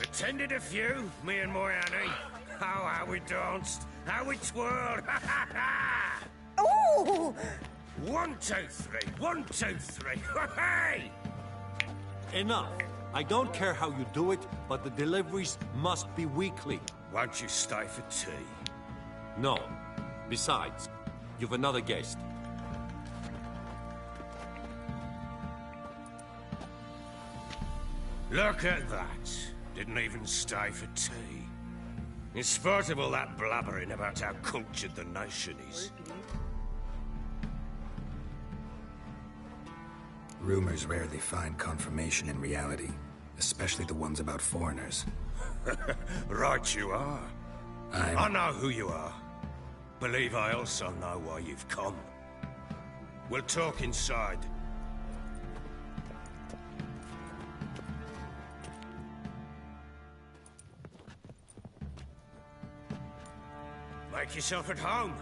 Attended a few, me and my Annie. Oh, how we danced. How we twirled. Oh! 1, 2, 3. 1, 2, 3. Hey! Enough. I don't care how you do it, but the deliveries must be weekly. Won't you stay for tea? No. Besides, you've another guest. Look at that. Didn't even stay for tea. In spite of all that blabbering about how cultured the nation is. Rumors rarely find confirmation in reality, especially the ones about foreigners. Right you are. I know who you are. Believe I also know why you've come. We'll talk inside. Make yourself at home.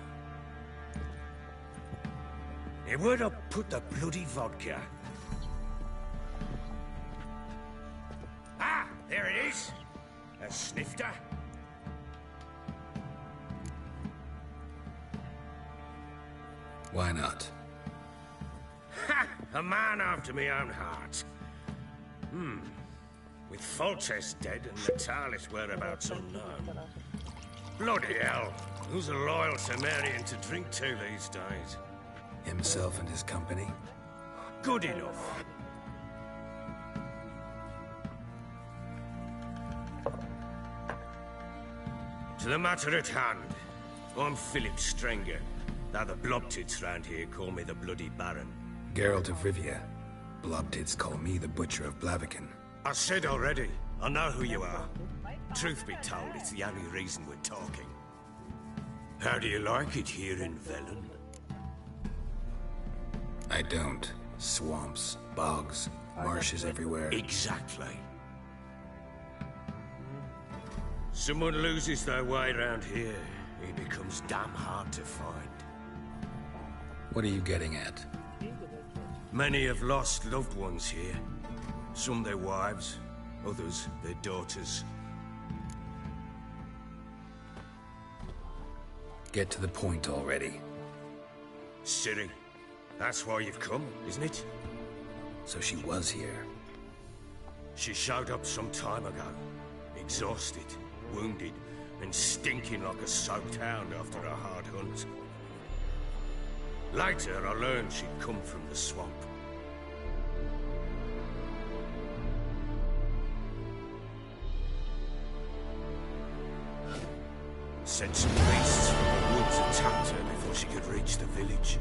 Hey, where'd I put the bloody vodka? Ah, there it is. A snifter. Why not? Ha! A man after my own heart. With Foltest dead and Natalis whereabouts unknown. Bloody hell. Who's a loyal Sumerian to drink to these days? Himself and his company? Good enough. To the matter at hand. I'm Philip Strenger. Now the Blobtits round here call me the Bloody Baron. Geralt of Rivia. Blobtits call me the Butcher of Blaviken. I said already, I know who you are. Truth be told, it's the only reason we're talking. How do you like it here in Velen? I don't. Swamps, bogs, marshes everywhere. Exactly. Someone loses their way around here, he becomes damn hard to find. What are you getting at? Many have lost loved ones here. Some their wives, others their daughters. Get to the point already. Ciri, that's why you've come, isn't it? So she was here. She showed up some time ago. Exhausted, wounded, and stinking like a soaked hound after a hard hunt. Later, I learned she'd come from the swamp. Said some beasts from the woods attacked her before she could reach the village.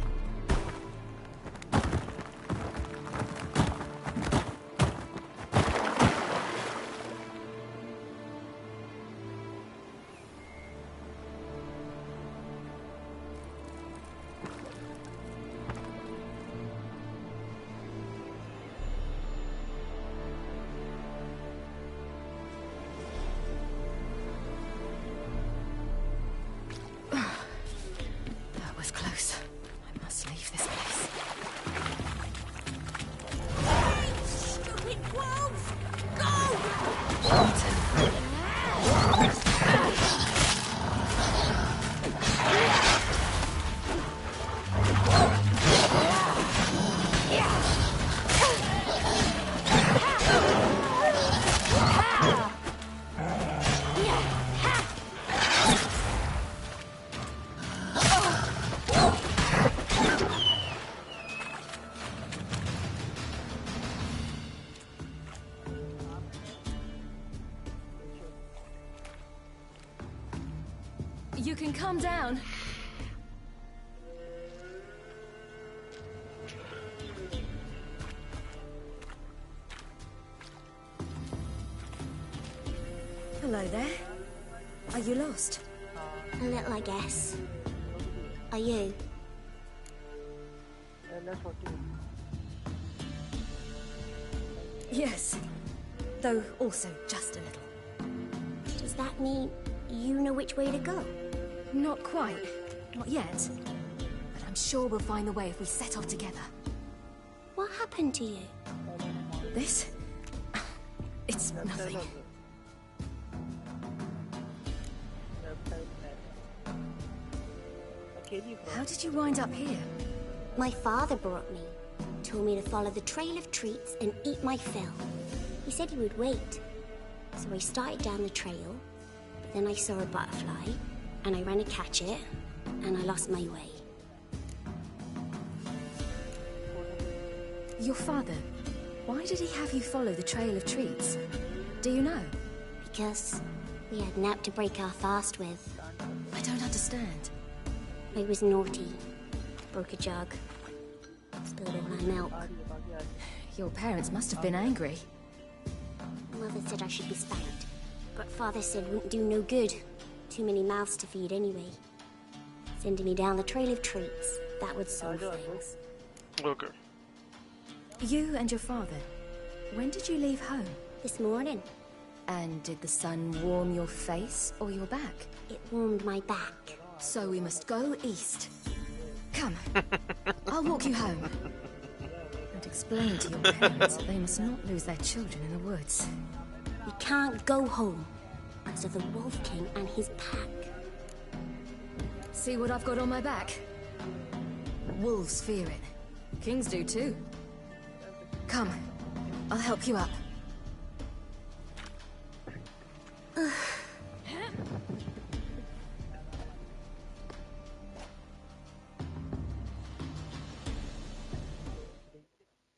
That was close. I must leave this place. Stupid wolves! Go! You can calm down. Hello there. Are you lost? A little, I guess. Are you? Yes. Though also just a little. Does that mean you know which way to go? Not quite. Not yet. But I'm sure we'll find the way if we set off together. What happened to you? This? It's nothing. How did you wind up here? My father brought me. Told me to follow the trail of treats and eat my fill. He said he would wait. So I started down the trail, but then I saw a butterfly, and I ran to catch it, and I lost my way. Your father, why did he have you follow the trail of treats? Do you know? Because we had nap to break our fast with. I don't understand. I was naughty. Broke a jug. Spilled all our milk. Your parents must have been angry. Mother said I should be spanked, but Father said wouldn't do no good. Too many mouths to feed anyway. Sending me down the trail of treats, that would solve things. Okay. You and your father, when did you leave home? This morning. And did the sun warm your face or your back? It warmed my back. So we must go east. Come, I'll walk you home. And explain to your parents that they must not lose their children in the woods. We can't go home because of the Wolf King and his pack. See what I've got on my back? Wolves fear it. Kings do too. Come, I'll help you up.